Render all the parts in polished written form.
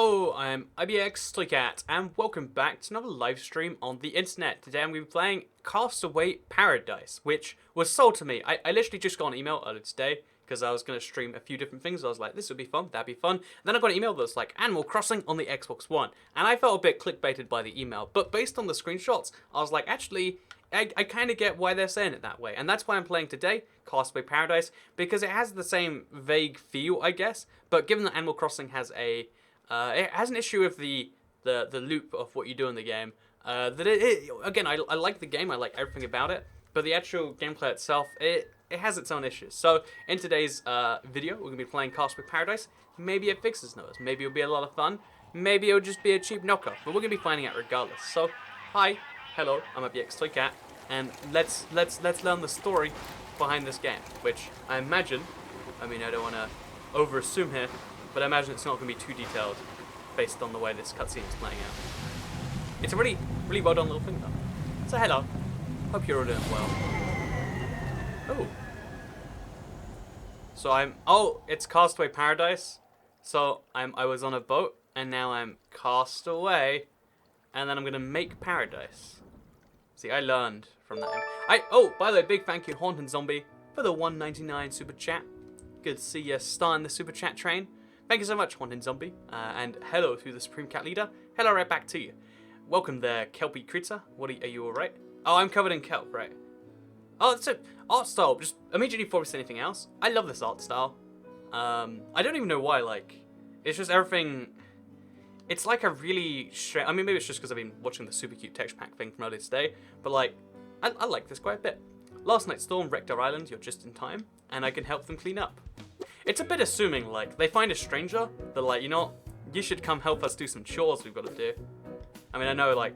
Hello, I'm IBX and welcome back to another live stream on the internet. Today I'm going to be playing Castaway Paradise, which was sold to me. I literally just got an email earlier today because I was going to stream a few different things. I was like, this would be fun, that'd be fun. And then I got an email that was like, Animal Crossing on the Xbox One. And I felt a bit clickbaited by the email, but based on the screenshots, I was like, actually, I kind of get why they're saying it that way. And that's why I'm playing today, Castaway Paradise, because it has the same vague feel, I guess. But given that Animal Crossing has it has an issue with the loop of what you do in the game. Again, I like the game, I like everything about it, but the actual gameplay itself, it has its own issues. So in today's video, we're going to be playing Castaway Paradise. Maybe it fixes those. Maybe it'll be a lot of fun. Maybe it'll just be a cheap knockoff. But we're going to be finding out regardless. So, hi, hello, I'm IBX and let's learn the story behind this game, which I imagine, I don't want to over-assume here, but I imagine it's not going to be too detailed based on the way this cutscene is playing out. It's a really well done little thing though. So hello, hope you're all doing well. Oh. So it's Castaway Paradise. So I was on a boat and now I'm cast away and then I'm going to make paradise. See, I learned from that. By the way, big thank you Haunted Zombie for the $1.99 super chat. Good to see you starting the super chat train. Thank you so much, Haunted Zombie, and hello to the Supreme Cat Leader. Hello right back to you. Welcome there, Kelpie Creature. Are you alright? Oh, I'm covered in kelp, right? Oh, it's an art style. Just immediately before we say anything else, I love this art style. I don't even know why, it's just everything. It's like a really strange, maybe it's just because I've been watching the super cute texture pack thing from earlier today, but I like this quite a bit. Last night's storm wrecked our island, you're just in time, and I can help them clean up. It's a bit assuming, they find a stranger, they're you should come help us do some chores we've got to do. I know,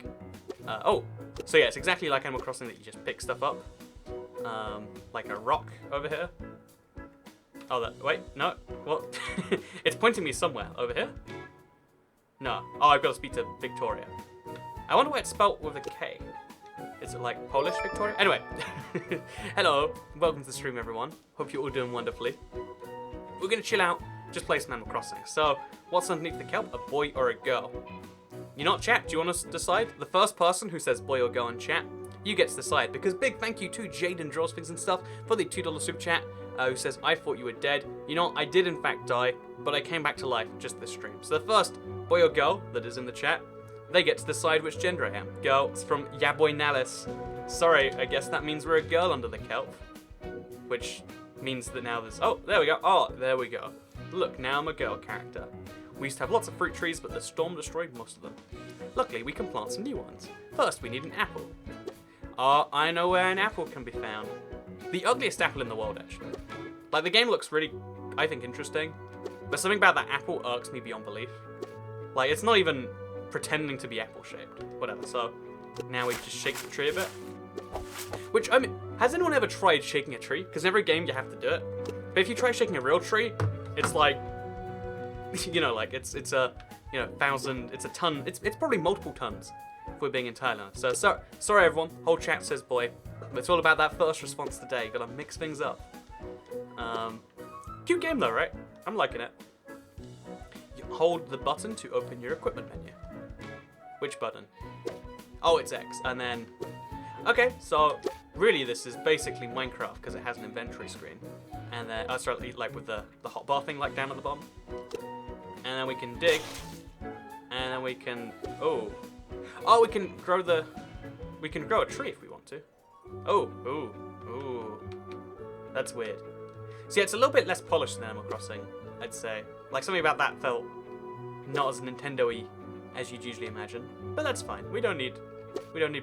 so yeah, it's exactly like Animal Crossing that you just pick stuff up. Like a rock over here. Oh, wait, no, what? It's pointing me somewhere, over here? No, I've got to speak to Victoria. I wonder why it's spelt with a K. Is it like Polish Victoria? Anyway, hello, welcome to the stream everyone. Hope you're all doing wonderfully. We're gonna chill out, just play some Animal Crossing. So, what's underneath the kelp, a boy or a girl? You know what, chat, do you want us to decide? The first person who says boy or girl in chat, you get to decide. Because big thank you to Jaden Draws Things and Stuff for the $2 super chat, who says, I thought you were dead. You know, I did in fact die, but I came back to life just this stream. So the first boy or girl that is in the chat, they get to decide which gender I am. Girl, it's from Yaboy Nalis. Sorry, I guess that means we're a girl under the kelp. Which means that now there's... Oh, there we go. Oh, there we go. Look, now I'm a girl character. We used to have lots of fruit trees, but the storm destroyed most of them. Luckily, we can plant some new ones. First, we need an apple. I know where an apple can be found. The ugliest apple in the world, actually. The game looks really, I think, interesting. But something about that apple irks me beyond belief. It's not even pretending to be apple-shaped. Whatever, so now we just shake the tree a bit. Which, has anyone ever tried shaking a tree? Because in every game you have to do it. But if you try shaking a real tree, it's it's a, thousand, it's a ton, it's probably multiple tons, if we're being entirely honest. So, sorry everyone, whole chat says boy. But it's all about that first response today, gotta mix things up. Cute game though, right? I'm liking it. You hold the button to open your equipment menu. Which button? Oh, it's X, and then... Okay, so really this is basically Minecraft because it has an inventory screen. And then, with the hotbar thing down at the bottom. And then we can dig. And then we can, we can grow a tree if we want to. Ooh. That's weird. See, it's a little bit less polished than Animal Crossing, I'd say. Something about that felt not as Nintendo-y as you'd usually imagine. But that's fine. We don't need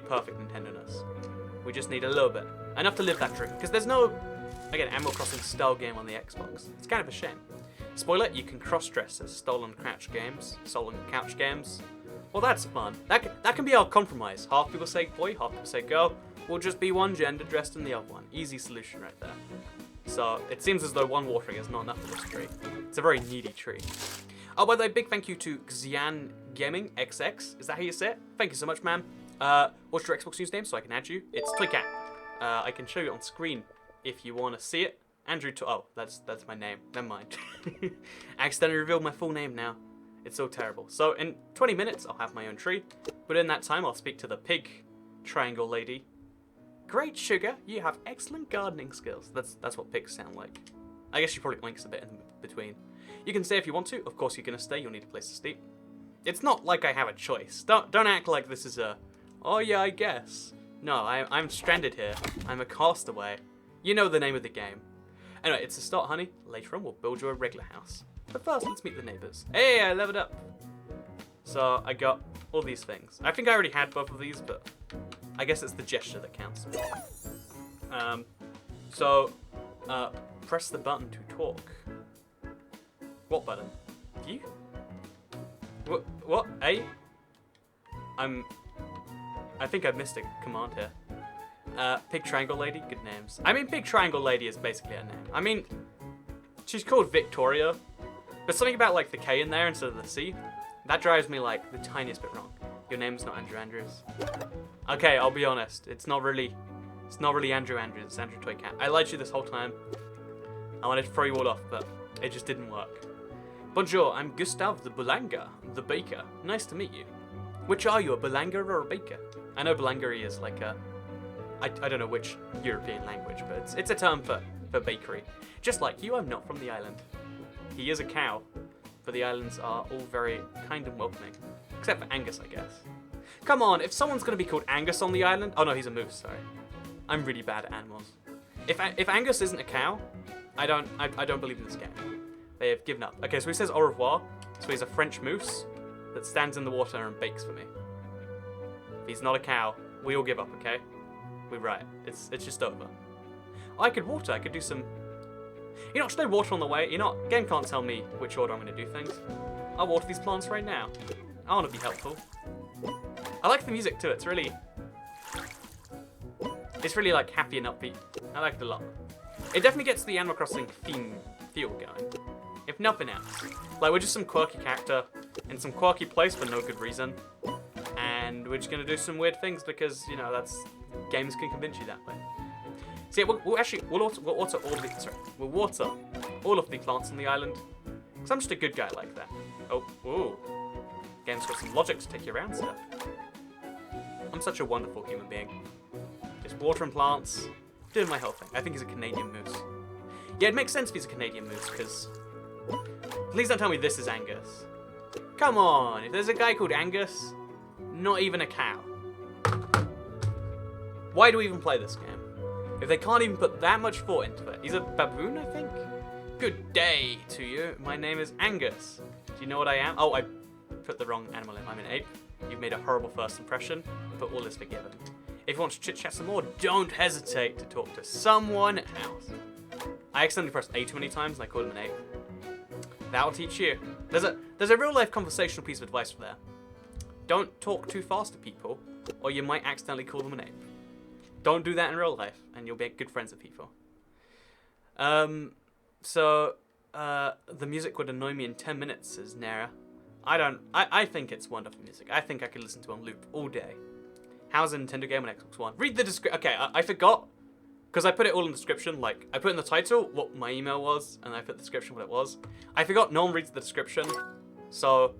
perfect Nintendo-ness. We just need a little bit. Enough to live that dream. Because there's no, again, Animal Crossing style game on the Xbox. It's kind of a shame. Spoiler, you can cross-dress as stolen couch games. Well, that's fun. That can be our compromise. Half people say boy, half people say girl. We'll just be one gender dressed in the other one. Easy solution right there. So, it seems as though one watering is not enough for this tree. It's a very needy tree. Oh, by the way, big thank you to Xian Gaming XX. Is that how you say it? Thank you so much, man. What's your Xbox username so I can add you? It's Toycat. I can show you on screen if you want to see it. Andrew, oh, that's my name. Never mind. I accidentally revealed my full name now. It's so terrible. So in 20 minutes, I'll have my own tree. But in that time, I'll speak to the pig triangle lady. Great, Sugar. You have excellent gardening skills. That's what pigs sound like. I guess she probably winks a bit in between. You can stay if you want to. Of course, you're going to stay. You'll need a place to sleep. It's not like I have a choice. Don't act like this is a, oh yeah, I guess. No, I'm stranded here. I'm a castaway. You know the name of the game. Anyway, it's a start, honey. Later on, we'll build you a regular house. But first, let's meet the neighbors. Hey, I leveled up. So I got all these things. I think I already had both of these, but I guess it's the gesture that counts. Press the button to talk. What button? You? What? A? I think I missed a command here. Pig Triangle Lady, good names. I mean, Pig Triangle Lady is basically her name. I mean, she's called Victoria, but something about like the K in there instead of the C, that drives me like the tiniest bit wrong. Your name's not Andrew Andrews. Okay, I'll be honest. It's not really Andrew Andrews. It's Andrew Toy Cat. I lied to you this whole time. I wanted to throw you all off, but it just didn't work. Bonjour, I'm Gustave the Boulanger, the baker. Nice to meet you. Which are you, a Boulanger or a baker? I know Boulangerie is like a, I don't know which European language, but it's a term for bakery. Just like you, I'm not from the island. He is a cow, but the islands are all very kind and welcoming. Except for Angus, I guess. Come on, if someone's going to be called Angus on the island... Oh no, he's a moose, sorry. I'm really bad at animals. If Angus isn't a cow, I don't believe in this game. They have given up. Okay, so he says au revoir. So he's a French moose that stands in the water and bakes for me. If he's not a cow, we all give up, okay? We're right. It's just over. I could water. I could do some... You know, should I water on the way? You know, game can't tell me which order I'm going to do things. I'll water these plants right now. I want to be helpful. I like the music too. It's really like happy and upbeat. I like it a lot. It definitely gets the Animal Crossing theme feel going. If nothing else. Like, we're just some quirky character in some quirky place for no good reason. And we're just going to do some weird things because, you know, that's... Games can convince you that way. So yeah, we'll water all of the plants on the island. Because I'm just a good guy like that. Oh, ooh. Game's got some logic to take you around stuff. I'm such a wonderful human being. Just watering plants, doing my whole thing. I think he's a Canadian moose. Yeah, it makes sense if he's a Canadian moose, because... Please don't tell me this is Angus. Come on, if there's a guy called Angus, not even a cow. Why do we even play this game? If they can't even put that much thought into it. He's a baboon, I think? Good day to you. My name is Angus. Do you know what I am? Oh, I put the wrong animal in. I'm an ape. You've made a horrible first impression, but all is forgiven. If you want to chit-chat some more, don't hesitate to talk to someone else. I accidentally pressed A too many times and I called him an ape. That'll teach you. There's a real-life conversational piece of advice for there. Don't talk too fast to people, or you might accidentally call them an ape. Don't do that in real life, and you'll be good friends with people. The music would annoy me in 10 minutes, says Nara. I think it's wonderful music. I think I could listen to it on loop all day. How's a Nintendo game on Xbox One? Read the description. Okay, I forgot, because I put it all in the description. Like, I put in the title what my email was, and I put the description what it was. I forgot no one reads the description. So,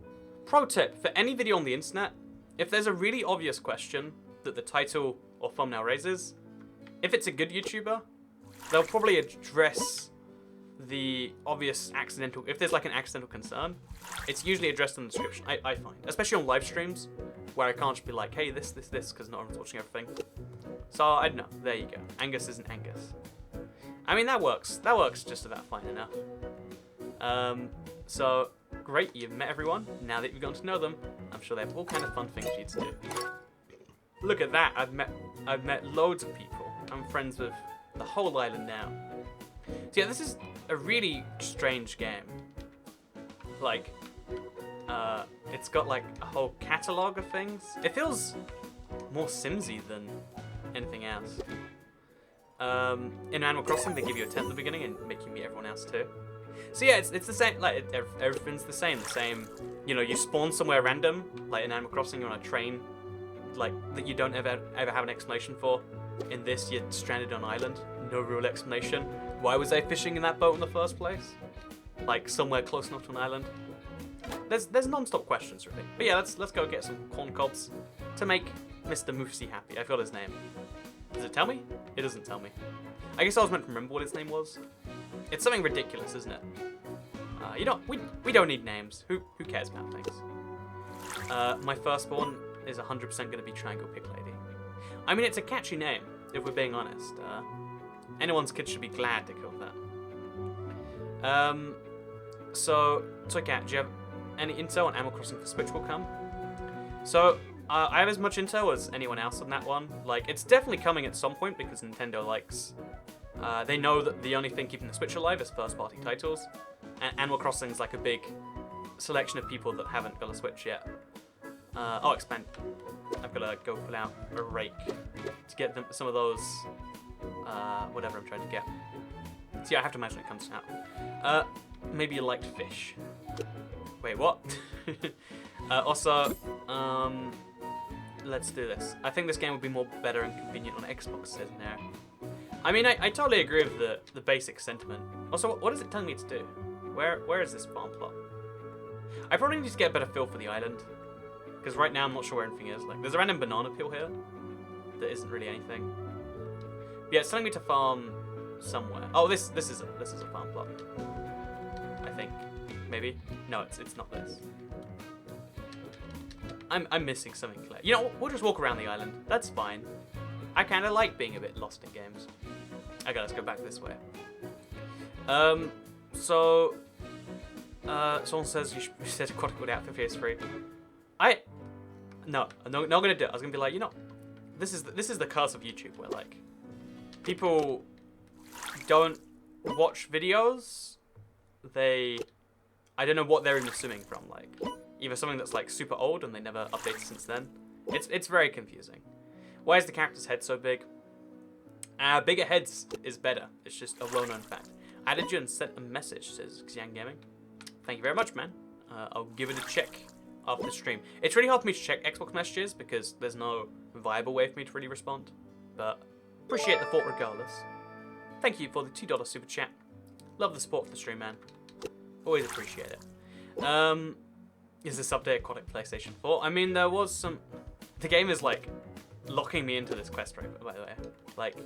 pro tip, for any video on the internet, if there's a really obvious question that the title or thumbnail raises, if it's a good YouTuber, they'll probably address the obvious accidental, if there's like an accidental concern, it's usually addressed in the description, I find. Especially on live streams, where I can't just be like, hey, this, because not everyone's watching everything. So, I don't know, there you go. Angus isn't Angus. I mean, that works just about fine enough. So, great, you've met everyone. Now that you've gotten to know them, I'm sure they have all kind of fun things for you to do. Look at that, I've met loads of people. I'm friends with the whole island now. So yeah, this is a really strange game. Like, it's got like a whole catalogue of things. It feels more Simsy than anything else. In Animal Crossing, they give you a tent at the beginning and make you meet everyone else too. So yeah, it's the same, like, everything's the same, you know, you spawn somewhere random, like in Animal Crossing, you're on a train, like, that you don't ever have an explanation for. In this, you're stranded on an island, no real explanation. Why was I fishing in that boat in the first place? Like, somewhere close enough to an island. there's non-stop questions really. But yeah, let's go get some corn cobs to make Mr. Moosey happy. I forgot his name. Does it tell me? It doesn't tell me. I guess I was meant to remember what his name was. It's something ridiculous, isn't it? You know, we don't need names. Who cares about things? My firstborn is 100% going to be Triangle Pig Lady. I mean, it's a catchy name, if we're being honest. Anyone's kid should be glad to kill that. So Toy Cat, do you have any intel on Animal Crossing for Switch will come? So, I have as much intel as anyone else on that one. Like, it's definitely coming at some point because Nintendo likes... they know that the only thing keeping the Switch alive is first-party titles. And Animal Crossing's like a big selection of people that haven't got a Switch yet. Expand. I've got to go pull out a rake to get them some of those, whatever I'm trying to get. So yeah, I have to imagine it comes out. Maybe you liked fish. Wait, what? Also, let's do this. I think this game would be more better and convenient on Xbox, says there. I mean, I totally agree with the basic sentiment. Also, what is it telling me to do? Where is this farm plot? I probably need to get a better feel for the island. Because right now I'm not sure where anything is. Like, there's a random banana peel here that isn't really anything. Yeah, it's telling me to farm somewhere. Oh, this is a farm plot. I think. Maybe? No, it's not this. I'm missing something clear. You know, we'll just walk around the island. That's fine. I kind of like being a bit lost in games. Okay, let's go back this way. Someone says you said Aquatic would out for PS3. No, I'm not gonna do it. I was gonna be like, you know, this is the curse of YouTube, where like people don't watch videos. I don't know what they're even assuming from, like either something that's like super old and they never updated since then. It's very confusing. Why is the character's head so big? Bigger heads is better. It's just a well-known fact. I added you and sent a message, says Xiang Gaming. Thank you very much, man. I'll give it a check after the stream. It's really hard for me to check Xbox messages because there's no viable way for me to really respond. But appreciate the thought regardless. Thank you for the $2 super chat. Love the support for the stream, man. Always appreciate it. Is this update Aquatic PlayStation 4? I mean, there was some... The game is like locking me into this quest right, by the way. Like,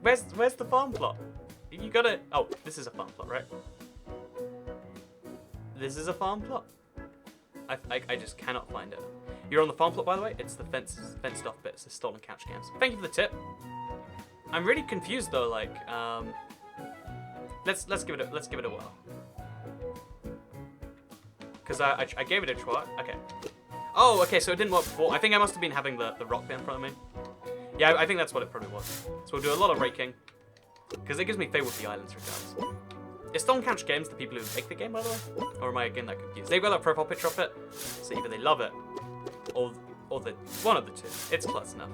where's the farm plot? You gotta... Oh, this is a farm plot, right? This is a farm plot. I just cannot find it. You're on the farm plot, by the way. It's the fenced off bits. It's stolen couch games. Thank you for the tip. I'm really confused though. Like, let's give it a whirl. Because I gave it a try. Okay. Oh, okay. So it didn't work before. I think I must have been having the rock bit in front of me. Yeah, I think that's what it probably was. So we'll do a lot of raking because it gives me favour with the islands regardless. Is Stolen Couch Games the people who make the game, by the way? Or am I getting that confused? They've got a profile picture of it, so either they love it, or the one of the two. It's close enough.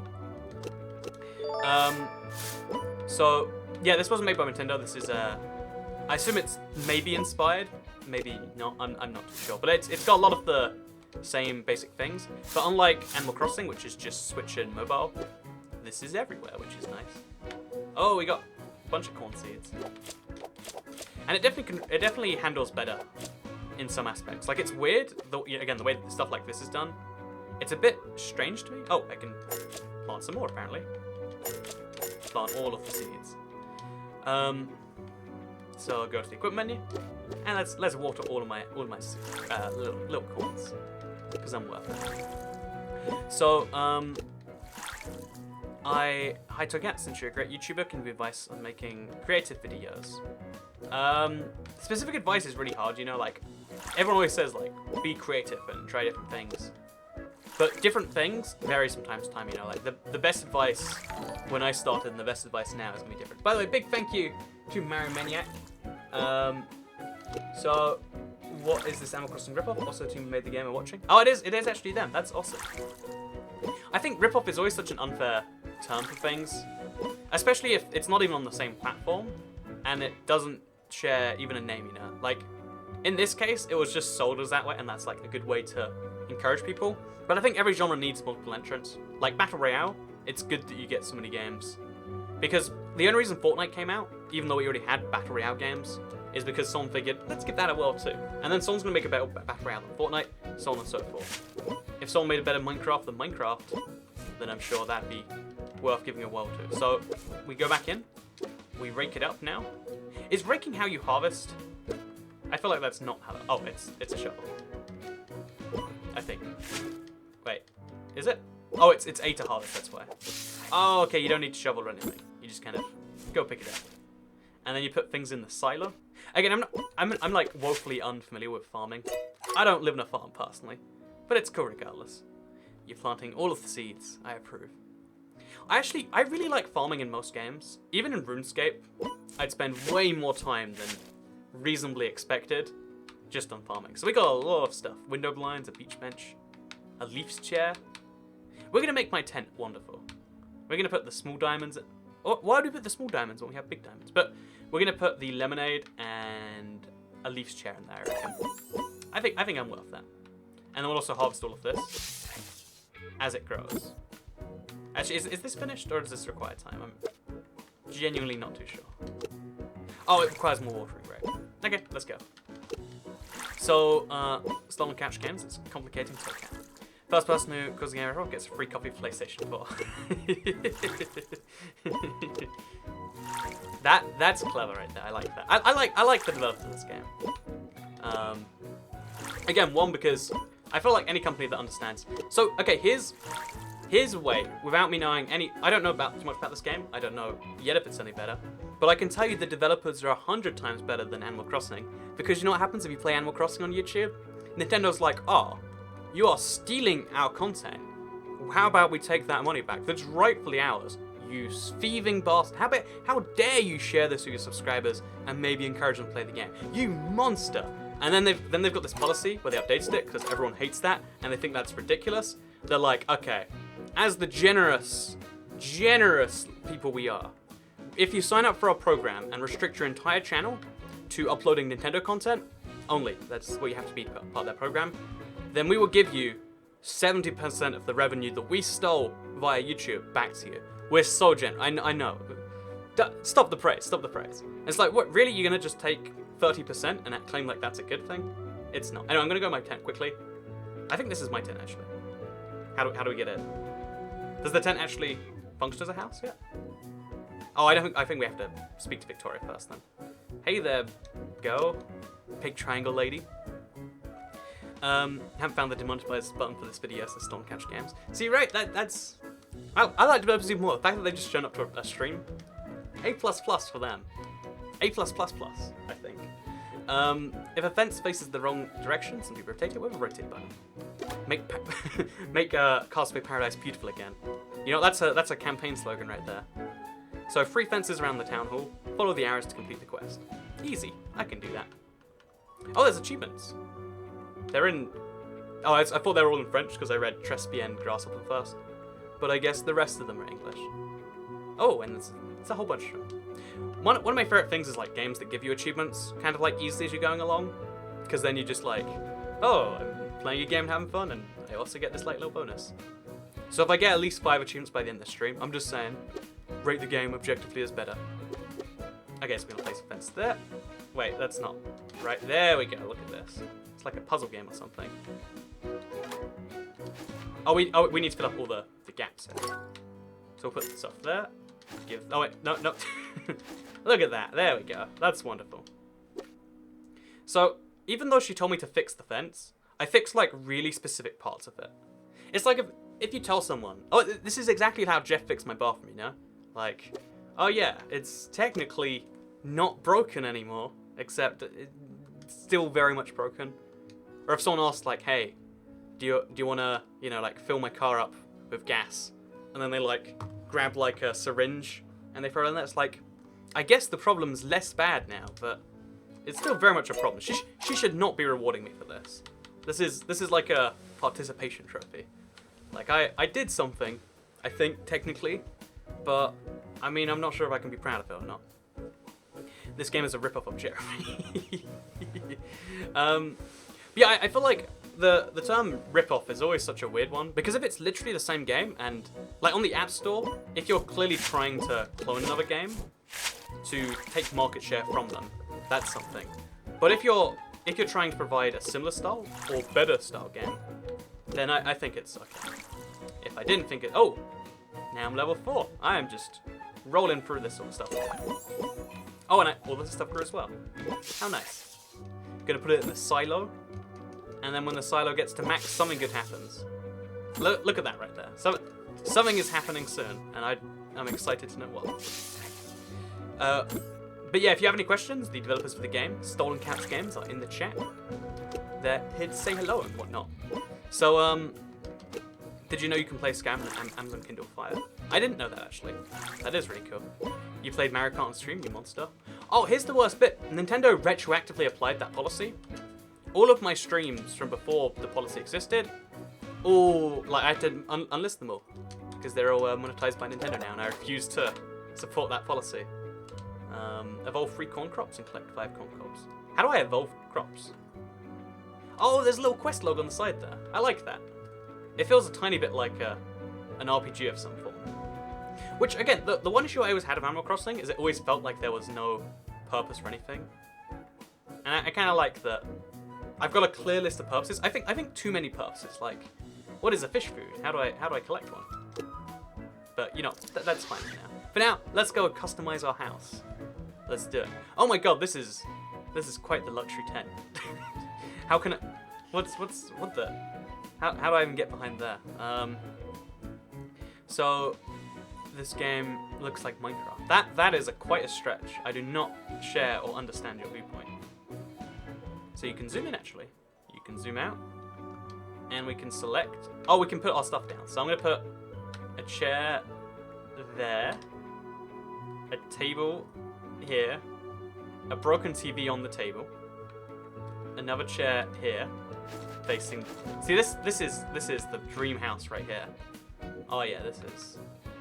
So yeah, this wasn't made by Nintendo. This is I assume it's maybe inspired, maybe not. I'm not too sure, but it's got a lot of the same basic things. But unlike Animal Crossing, which is just Switch and mobile, this is everywhere, which is nice. Oh, we got a bunch of corn seeds. And it definitely handles better in some aspects. Like, it's weird, again, the way that stuff like this is done. It's a bit strange to me. Oh, I can plant some more, apparently. Plant all of the seeds. So I'll go to the equipment menu, and let's water all of my little corns, because I'm worth it. So, hi Togat, since you're a great YouTuber, can you give advice on making creative videos? Specific advice is really hard, you know, like, everyone always says, like, be creative and try different things. But different things vary from time to time, you know, like, the best advice when I started and the best advice now is going to be different. By the way, big thank you to Mario Maniac. So, what is this Animal Crossing ripoff? Also, team who made the game are watching. Oh, it is actually them. That's awesome. I think ripoff is always such an unfair term for things, especially if it's not even on the same platform and it doesn't share even a name, you know. Like, in this case, it was just sold as that way, and that's like a good way to encourage people. But I think every genre needs multiple entrants. Like Battle Royale, it's good that you get so many games. Because the only reason Fortnite came out, even though we already had Battle Royale games, is because someone figured, let's give that a whirl too. And then someone's going to make a better battle royale than Fortnite, so on and so forth. If someone made a better Minecraft than Minecraft, then I'm sure that'd be worth giving a whirl to. So we go back in, we rake it up now. Is raking how you harvest? I feel like that's not how. Oh, it's a shovel. I think. Wait, is it? Oh, it's A to harvest. That's why. Oh, okay. You don't need to shovel or anything. You just kind of go pick it up, and then you put things in the silo. Again, I'm like woefully unfamiliar with farming. I don't live in a farm personally, but it's cool regardless. You're planting all of the seeds. I approve. I really like farming in most games. Even in RuneScape, I'd spend way more time than reasonably expected just on farming. So we got a lot of stuff. Window blinds, a beach bench, a leaf's chair. We're going to make my tent wonderful. We're going to put the small diamonds... Oh, why do we put the small diamonds when we have big diamonds? But we're going to put the lemonade and a leaf's chair in there, I reckon. I think I'm worth that. And then we'll also harvest all of this as it grows. Actually, is this finished or does this require time? I'm genuinely not too sure. Oh, it requires more watering, right? Okay, let's go. So, Stolen Couch Games, it's complicating so I can. First person who causes a game error gets a free copy of PlayStation 4. That's clever right there. I like that. I like the developers of this game. Again, one, because I feel like any company that understands. So, okay, here's a way, without me knowing I don't know too much about this game. I don't know yet if it's any better. But I can tell you the developers are 100 times better than Animal Crossing. Because you know what happens if you play Animal Crossing on YouTube? Nintendo's like, oh, you are stealing our content. How about we take that money back? That's rightfully ours. You thieving bastard. How dare you share this with your subscribers and maybe encourage them to play the game? You monster. And then they've got this policy where they updated it because everyone hates that and they think that's ridiculous. They're like, okay, as the generous people we are, if you sign up for our program and restrict your entire channel to uploading Nintendo content only, that's what you have to be part of that program, then we will give you 70% of the revenue that we stole via YouTube back to you. We're so generous. I know. Stop the praise. Stop the praise. It's like, what? Really? You're gonna just take 30% and claim like that's a good thing? It's not. Anyway, I'm gonna go my tent quickly. I think this is my tent actually. How do we get in? Does the tent actually function as a house yet? Oh, I think we have to speak to Victoria first then. Hey there, girl. Big triangle lady. Haven't found the demonetize button for this video, so Storm Catch Games. See, right, that's... I like developers even more. The fact that they've just shown up to a stream. A++ for them. A++, I think. If a fence faces the wrong direction, simply rotate it with a rotate button. Make Castaway Paradise beautiful again. You know, that's a campaign slogan right there. So 3 fences around the town hall. Follow the arrows to complete the quest. Easy. I can do that. Oh, there's achievements. They're in... Oh, I thought they were all in French because I read Trespien Grasshopper first. But I guess the rest of them are English. Oh, and it's a whole bunch of them. One of my favorite things is like games that give you achievements kind of like easily as you're going along. Because then you just like, oh, I'm playing a game and having fun and I also get this like little bonus. So if I get at least 5 achievements by the end of the stream, I'm just saying, rate the game objectively as better. Okay, so we're gonna place a fence there. Wait, that's not right. There we go, look at this. It's like a puzzle game or something. Oh, we need to fill up all the gaps here. So we'll put stuff there. Oh wait, no. Look at that, there we go. That's wonderful. So, even though she told me to fix the fence, I fixed like really specific parts of it. It's like if you tell someone, oh, this is exactly how Jeff fixed my bathroom, you know? Like, oh yeah, it's technically not broken anymore, except it's still very much broken. Or if someone asks like, hey, do you wanna, you know, like fill my car up with gas? And then they like grab like a syringe and they throw it in there. It's like, I guess the problem's less bad now, but it's still very much a problem. She should not be rewarding me for this. This is like a participation trophy. Like I did something, I think technically, but I mean I'm not sure if I can be proud of it or not. This game is a rip-off of Jeremy. Yeah, I feel like the term rip-off is always such a weird one, because if it's literally the same game, and like on the App Store, if you're clearly trying to clone another game to take market share from them, that's something. But if you're trying to provide a similar style or better style game, then I think it's okay. If I didn't think it, oh, now I'm level 4. I am just rolling through this sort of stuff. Oh, and all this stuff grew as well. How nice. Gonna put it in the silo, and then when the silo gets to max, something good happens. Look at that right there. Something is happening soon, and I'm excited to know what. But yeah, if you have any questions, the developers for the game, Stolen Couch Games, are in the chat. They're here to say hello and whatnot. So, did you know you can play Scam on Amazon Kindle Fire? I didn't know that, actually. That is really cool. You played Mario Kart on stream, you monster. Oh, here's the worst bit. Nintendo retroactively applied that policy. All of my streams from before the policy existed, I had to unlist them all. Because they're all monetized by Nintendo now, and I refuse to support that policy. Evolve 3 corn crops and collect 5 corn cobs. How do I evolve crops? Oh, there's a little quest log on the side there. I like that. It feels a tiny bit like an RPG of some form. Which, again, the one issue I always had of Animal Crossing is it always felt like there was no purpose for anything. And I kind of like that. I've got a clear list of purposes. I think too many purposes. Like, what is a fish food? How do I collect one? But you know, that's fine for now. For now, let's go and customize our house. Let's do it. Oh my god, this is quite the luxury tent. How can I? What the? How do I even get behind there? So this game looks like Minecraft. That is quite a stretch. I do not share or understand your viewpoint. So you can zoom in actually. You can zoom out, and we can select. Oh, we can put our stuff down. So I'm gonna put a chair there, a table here, a broken TV on the table, another chair here, facing. See, this is the dream house right here. Oh yeah, this is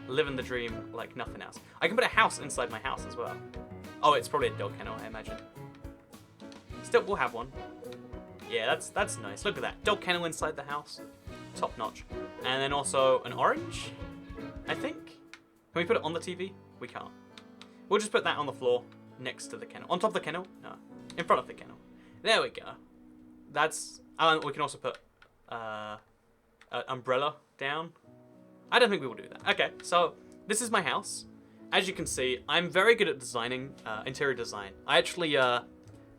living the dream like nothing else. I can put a house inside my house as well. Oh, it's probably a dog kennel, I imagine. Still, we'll have one. Yeah, that's nice. Look at that, dog kennel inside the house, top notch. And then also an orange, I think. Can we put it on the TV? We can't. We'll just put that on the floor next to the kennel. On top of the kennel? No, in front of the kennel. There we go. That's. We can also put an umbrella down. I don't think we will do that. Okay, so this is my house. As you can see, I'm very good at designing, interior design. I actually,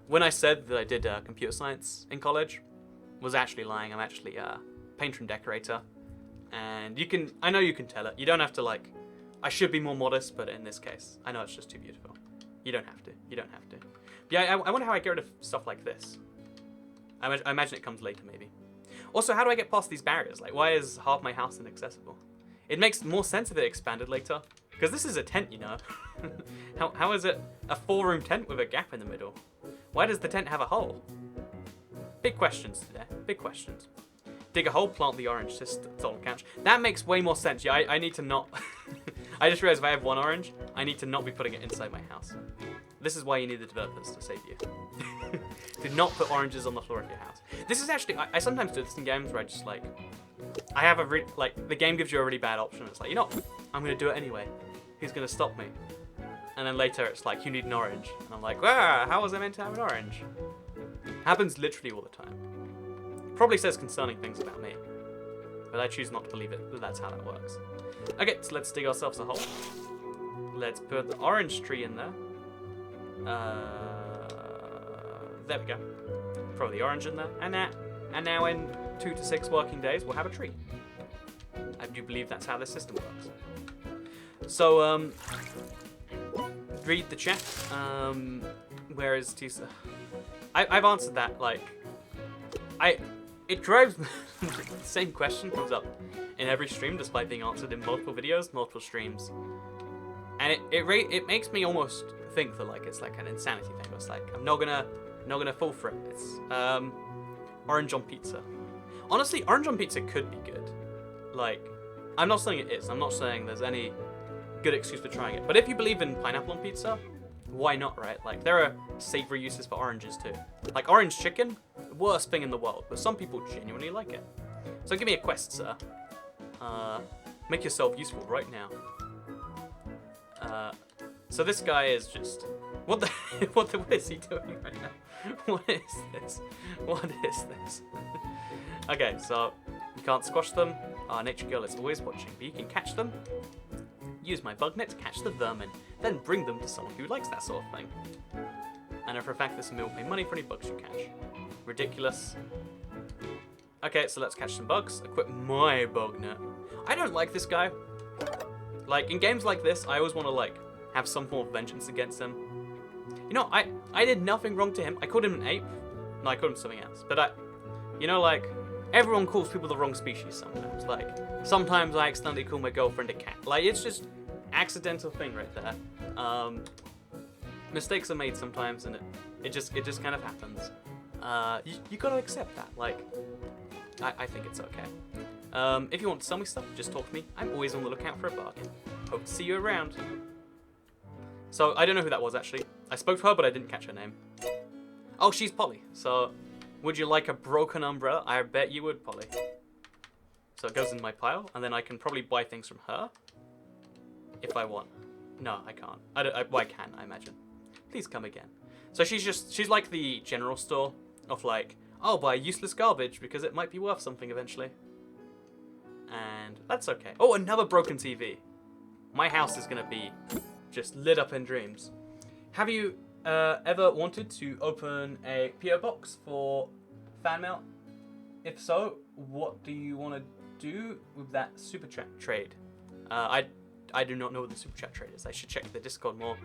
when I said that I did computer science in college, was actually lying. I'm actually a painter and decorator. And I know you can tell it. You don't have to like, I should be more modest, but in this case, I know it's just too beautiful. You don't have to. You don't have to. But yeah, I wonder how I get rid of stuff like this. I imagine it comes later, maybe. Also, how do I get past these barriers? Like, why is half my house inaccessible? It makes more sense if it expanded later. Because this is a tent, you know. How is it a 4-room tent with a gap in the middle? Why does the tent have a hole? Big questions today. Big questions. Dig a hole, plant the orange. Stolen couch. That makes way more sense. Yeah, I need to not... I just realized if I have one orange, I need to not be putting it inside my house. This is why you need the developers to save you. Do not put oranges on the floor of your house. This is actually... I sometimes do this in games where I just like... I have the game gives you a really bad option. It's like, you know, I'm going to do it anyway. Who's going to stop me? And then later it's like, you need an orange. And I'm like, how was I meant to have an orange? Happens literally all the time. Probably says concerning things about me. But I choose not to believe it, that that's how that works. Okay, so let's dig ourselves a hole. Let's put the orange tree in there. There we go. Throw the orange in there. And now in 2 to 6 working days, we'll have a tree. I do believe that's how this system works. So, read the chat. Where is Tisa? I've answered that, like... It drives me... the same question comes up in every stream, despite being answered in multiple videos, multiple streams. And it makes me almost think that, like, it's like an insanity thing. It's like, I'm not gonna fall for it. It's, orange on pizza. Honestly, orange on pizza could be good. Like, I'm not saying it is. I'm not saying there's any good excuse for trying it. But if you believe in pineapple on pizza, why not, right? Like, there are savory uses for oranges too. Like, orange chicken, worst thing in the world. But some people genuinely like it. So give me a quest, sir. Make yourself useful right now. So this guy is just... What the... what is he doing right now? What is this? What is this? Okay, so you can't squash them. Our nature girl is always watching, but you can catch them. Use my bug net to catch the vermin, then bring them to someone who likes that sort of thing. I know for a fact this will pay money for any bugs you catch. Ridiculous. Okay, so let's catch some bugs. Equip my bug net. I don't like this guy. Like, in games like this, I always want to, like, have some form of vengeance against him. You know, I did nothing wrong to him. I called him an ape. No, I called him something else. But you know, like, everyone calls people the wrong species sometimes. Like, sometimes I accidentally call my girlfriend a cat. Like, it's just accidental thing right there. Mistakes are made sometimes, and it just kind of happens. You gotta accept that. Like, I think it's okay. If you want to sell me stuff, just talk to me. I'm always on the lookout for a bargain. Hope to see you around. So, I don't know who that was, actually. I spoke to her, but I didn't catch her name. Oh, she's Polly. So, would you like a broken umbrella? I bet you would, Polly. So it goes in my pile, and then I can probably buy things from her. If I want. No, I can't. Well, I can, I imagine. Please come again. So she's like the general store of like, oh, buy useless garbage because it might be worth something eventually. And that's okay. Oh, another broken TV. My house is gonna be just lit up in dreams. Have you ever wanted to open a PO box for fan mail? If so, what do you want to do with that super chat trade? I do not know what the super chat trade is. I should check the Discord more.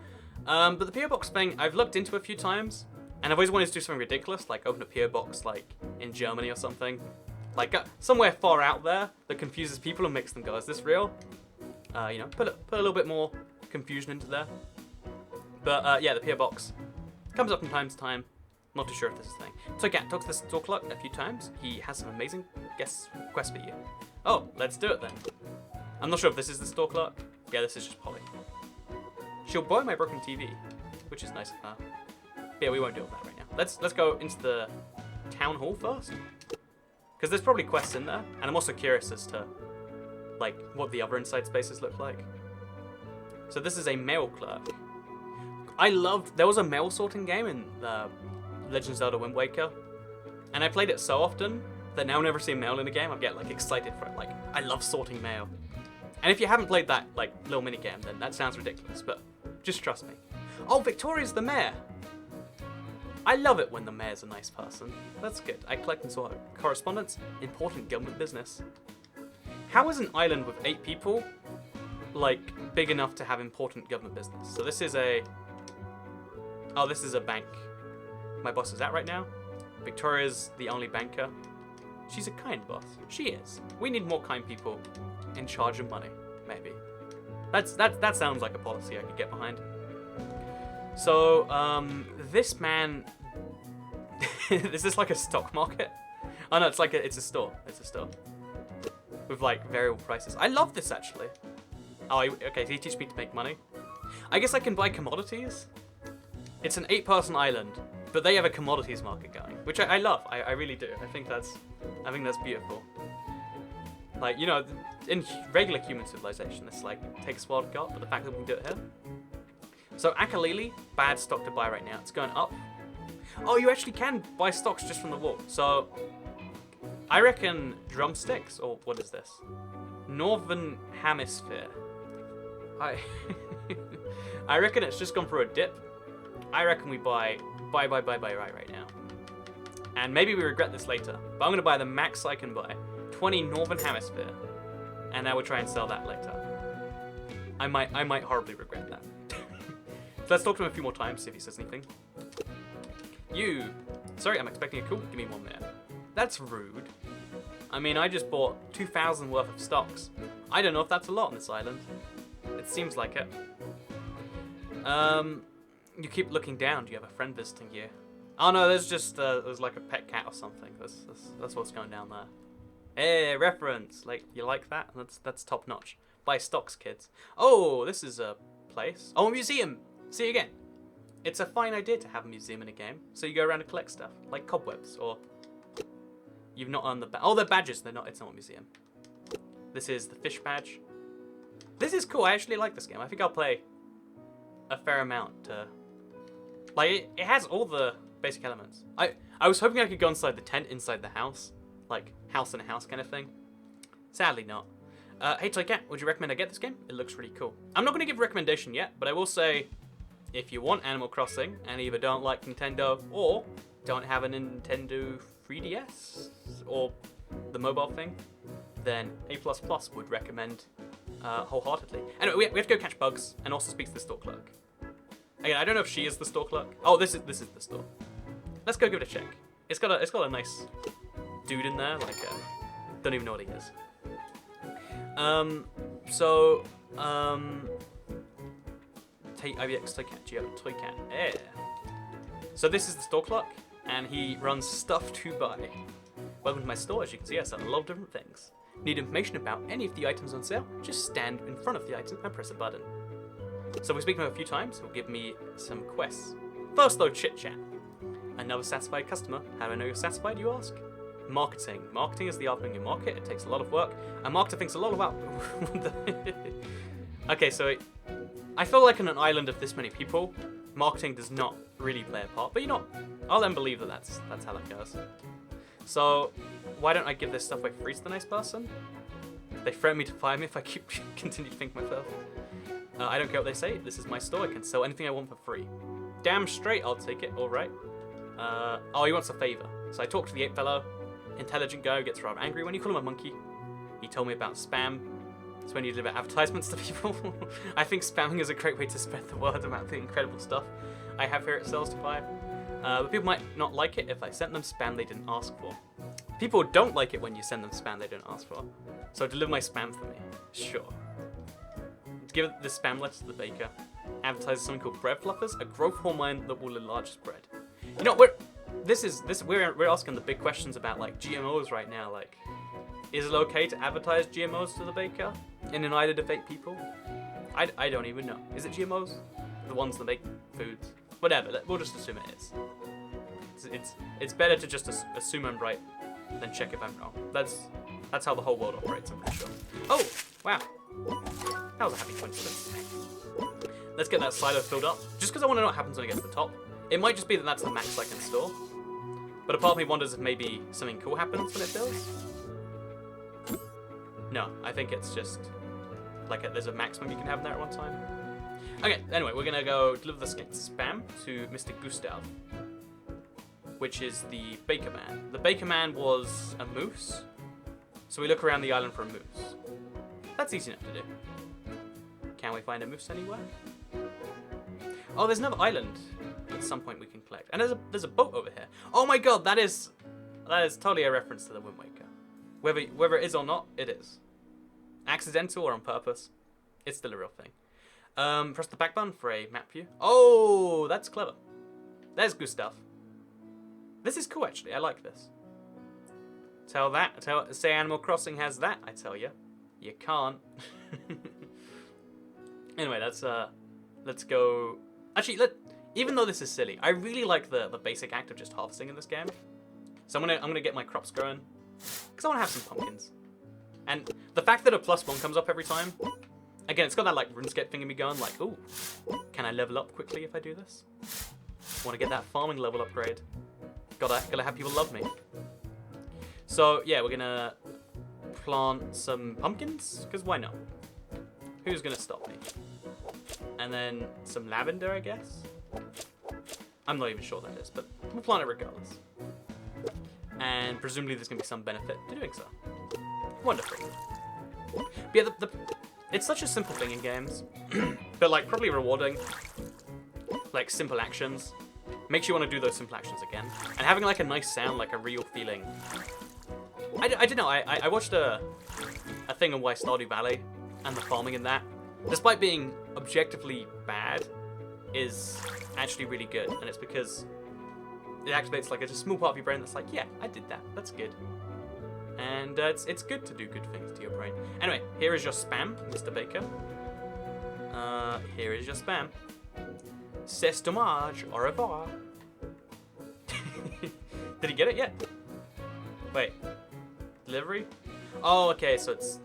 But the PO box thing, I've looked into a few times, and I've always wanted to do something ridiculous, like open a PO box like in Germany or something, like somewhere far out there that confuses people and makes them go, "Is this real?" You know, put a little bit more confusion into there. But yeah, the PO box comes up from time to time. Not too sure if this is a thing. So yeah, talk to the store clerk a few times. He has some amazing quests for you. Oh, let's do it then. I'm not sure if this is the store clerk. Yeah, this is just Polly. She'll borrow my broken TV, which is nice of her. But yeah, we won't deal with that right now. Let's go into the town hall first, because there's probably quests in there, and I'm also curious as to like what the other inside spaces look like. So this is a mail clerk. There was a mail sorting game in the Legend of Zelda Wind Waker, and I played it so often that now whenever I see mail in a game, I get like excited for it. Like, I love sorting mail. And if you haven't played that like little mini game, then that sounds ridiculous, but just trust me. Oh, Victoria's the mayor. I love it when the mayor's a nice person. That's good. I collect and sort correspondence, important government business. How is an island with 8 people like big enough to have important government business? So this is a bank. My boss is out right now. Victoria's the only banker. She's a kind boss. She is. We need more kind people in charge of money, maybe. That sounds like a policy I could get behind. So, this man... Is this like a stock market? Oh no, it's a store. It's a store. With like variable prices. I love this actually. Oh, okay, so he teaches me to make money. I guess I can buy commodities. It's an 8-person island, but they have a commodities market going, which I love. I really do. I think that's beautiful. Like, you know, in regular human civilization, this like takes a while to go up, but the fact that we can do it here. So Akalili, bad stock to buy right now. It's going up. Oh, you actually can buy stocks just from the wall. So I reckon drumsticks, or what is this? Northern Hemisphere. I reckon it's just gone through a dip. I reckon we buy right now. And maybe we regret this later. But I'm going to buy the max I can buy. 20 Northern Hemisphere. And now we'll try and sell that later. I might horribly regret that. So let's talk to him a few more times, see if he says anything. Sorry, I'm expecting a call. Give me 1 minute. That's rude. I mean, I just bought 2,000 worth of stocks. I don't know if that's a lot on this island. It seems like it. You keep looking down. Do you have a friend visiting you? Oh no, there's like a pet cat or something. That's what's going down there. Hey, reference. Like, you like that? That's top notch. Buy stocks, kids. Oh, this is a place. Oh, a museum. See you again. It's a fine idea to have a museum in a game. So you go around and collect stuff, like cobwebs, or you've not earned the oh, they're badges. It's not a museum. This is the fish badge. This is cool. I actually like this game. I think I'll play a fair amount to... Like, it has all the basic elements. I was hoping I could go inside the tent inside the house. Like, house in a house kind of thing. Sadly not. Hey Toy Cat, would you recommend I get this game? It looks really cool. I'm not going to give a recommendation yet, but I will say, if you want Animal Crossing and either don't like Nintendo or don't have a Nintendo 3DS or the mobile thing, then A++ would recommend wholeheartedly. Anyway, we have to go catch bugs and also speak to the store clerk. Again, I don't know if she is the store clerk. Oh, this is the store. Let's go give it a check. It's got a nice dude in there. Like, don't even know what he is. IBX Toy Cat, Geo Toy Cat. Yeah. So this is the store clerk, and he runs stuff to buy. Welcome to my store. As you can see, I sell a lot of different things. Need information about any of the items on sale? Just stand in front of the item and press a button. So we speak to him a few times. He'll give me some quests. First, though, chit chat. Another satisfied customer. How do I know you're satisfied, you ask? Marketing. Marketing is the art of your market. It takes a lot of work. A marketer thinks a lot about... Okay, so I feel like on an island of this many people, marketing does not really play a part. But you know, I'll then believe that that's how that goes. So why don't I give this stuff away for free to the nice person? They threaten me to fire me if I continue to think myself. I don't care what they say. This is my store. I can sell anything I want for free. Damn straight, I'll take it. All right. Oh, he wants a favor. So I talked to the ape fellow. Intelligent guy who gets rather angry when you call him a monkey. He told me about spam. It's when you deliver advertisements to people. I think spamming is a great way to spread the word about the incredible stuff I have here at Sales to Buy. But people might not like it if I sent them spam they didn't ask for. People don't like it when you send them spam they didn't ask for. So deliver my spam for me. Sure. Give the spam letter to the baker. Advertise something called bread fluffers, a growth hormone that will enlarge his bread. You know, we're asking the big questions about like GMOs right now. Like, is it okay to advertise GMOs to the baker in an island of 8 people? I don't even know. Is it GMOs? The ones that make foods? Whatever. We'll just assume it is. It's better to just assume I'm right than check if I'm wrong. That's how the whole world operates. I'm pretty sure. Oh wow. That was a happy coincidence. Let's get that silo filled up. Just because I want to know what happens when it gets to the top. It might just be that that's the max I can store. But a part of me wonders if maybe something cool happens when it fills. No, I think it's just like there's a maximum you can have in there at one time. Okay, anyway, we're going to go deliver the spam to Mr. Gustave, which is the baker man. The baker man was a moose. So we look around the island for a moose. That's easy enough to do. Can we find a moose anywhere? Oh, there's another island at some point we can collect. And there's a boat over here. Oh my god, that is totally a reference to the Wind Waker. Whether it is or not, it is. Accidental or on purpose, it's still a real thing. Press the back button for a map view. Oh, that's clever. There's Gustave. This is cool actually, I like this. Say Animal Crossing has that, I tell you. You can't. Anyway, let's go. Actually, even though this is silly, I really like the basic act of just harvesting in this game. So I'm gonna get my crops growing because I want to have some pumpkins. And the fact that a +1 comes up every time, again, it's got that like RuneScape thing in me going like, ooh, can I level up quickly if I do this? Want to get that farming level upgrade? Gotta have people love me. So yeah, we're gonna plant some pumpkins because why not? Who's gonna stop me? And then some lavender, I guess. I'm not even sure what that is, but we'll plant it regardless. And presumably there's gonna be some benefit to doing so. Wonderful. But yeah, it's such a simple thing in games, but like probably rewarding. Like simple actions makes you want to do those simple actions again, and having like a nice sound, like a real feeling. I don't know. I watched a thing on why Stardew Valley and the farming in that, despite being objectively bad, is actually really good, and it's because it activates like a small part of your brain that's like, yeah, I did that. That's good. And it's good to do good things to your brain. Anyway, here is your spam, Mr. Baker. Here is your spam. C'est dommage. Au revoir. Did he get it yet? Wait. Delivery? Oh, okay, so it's...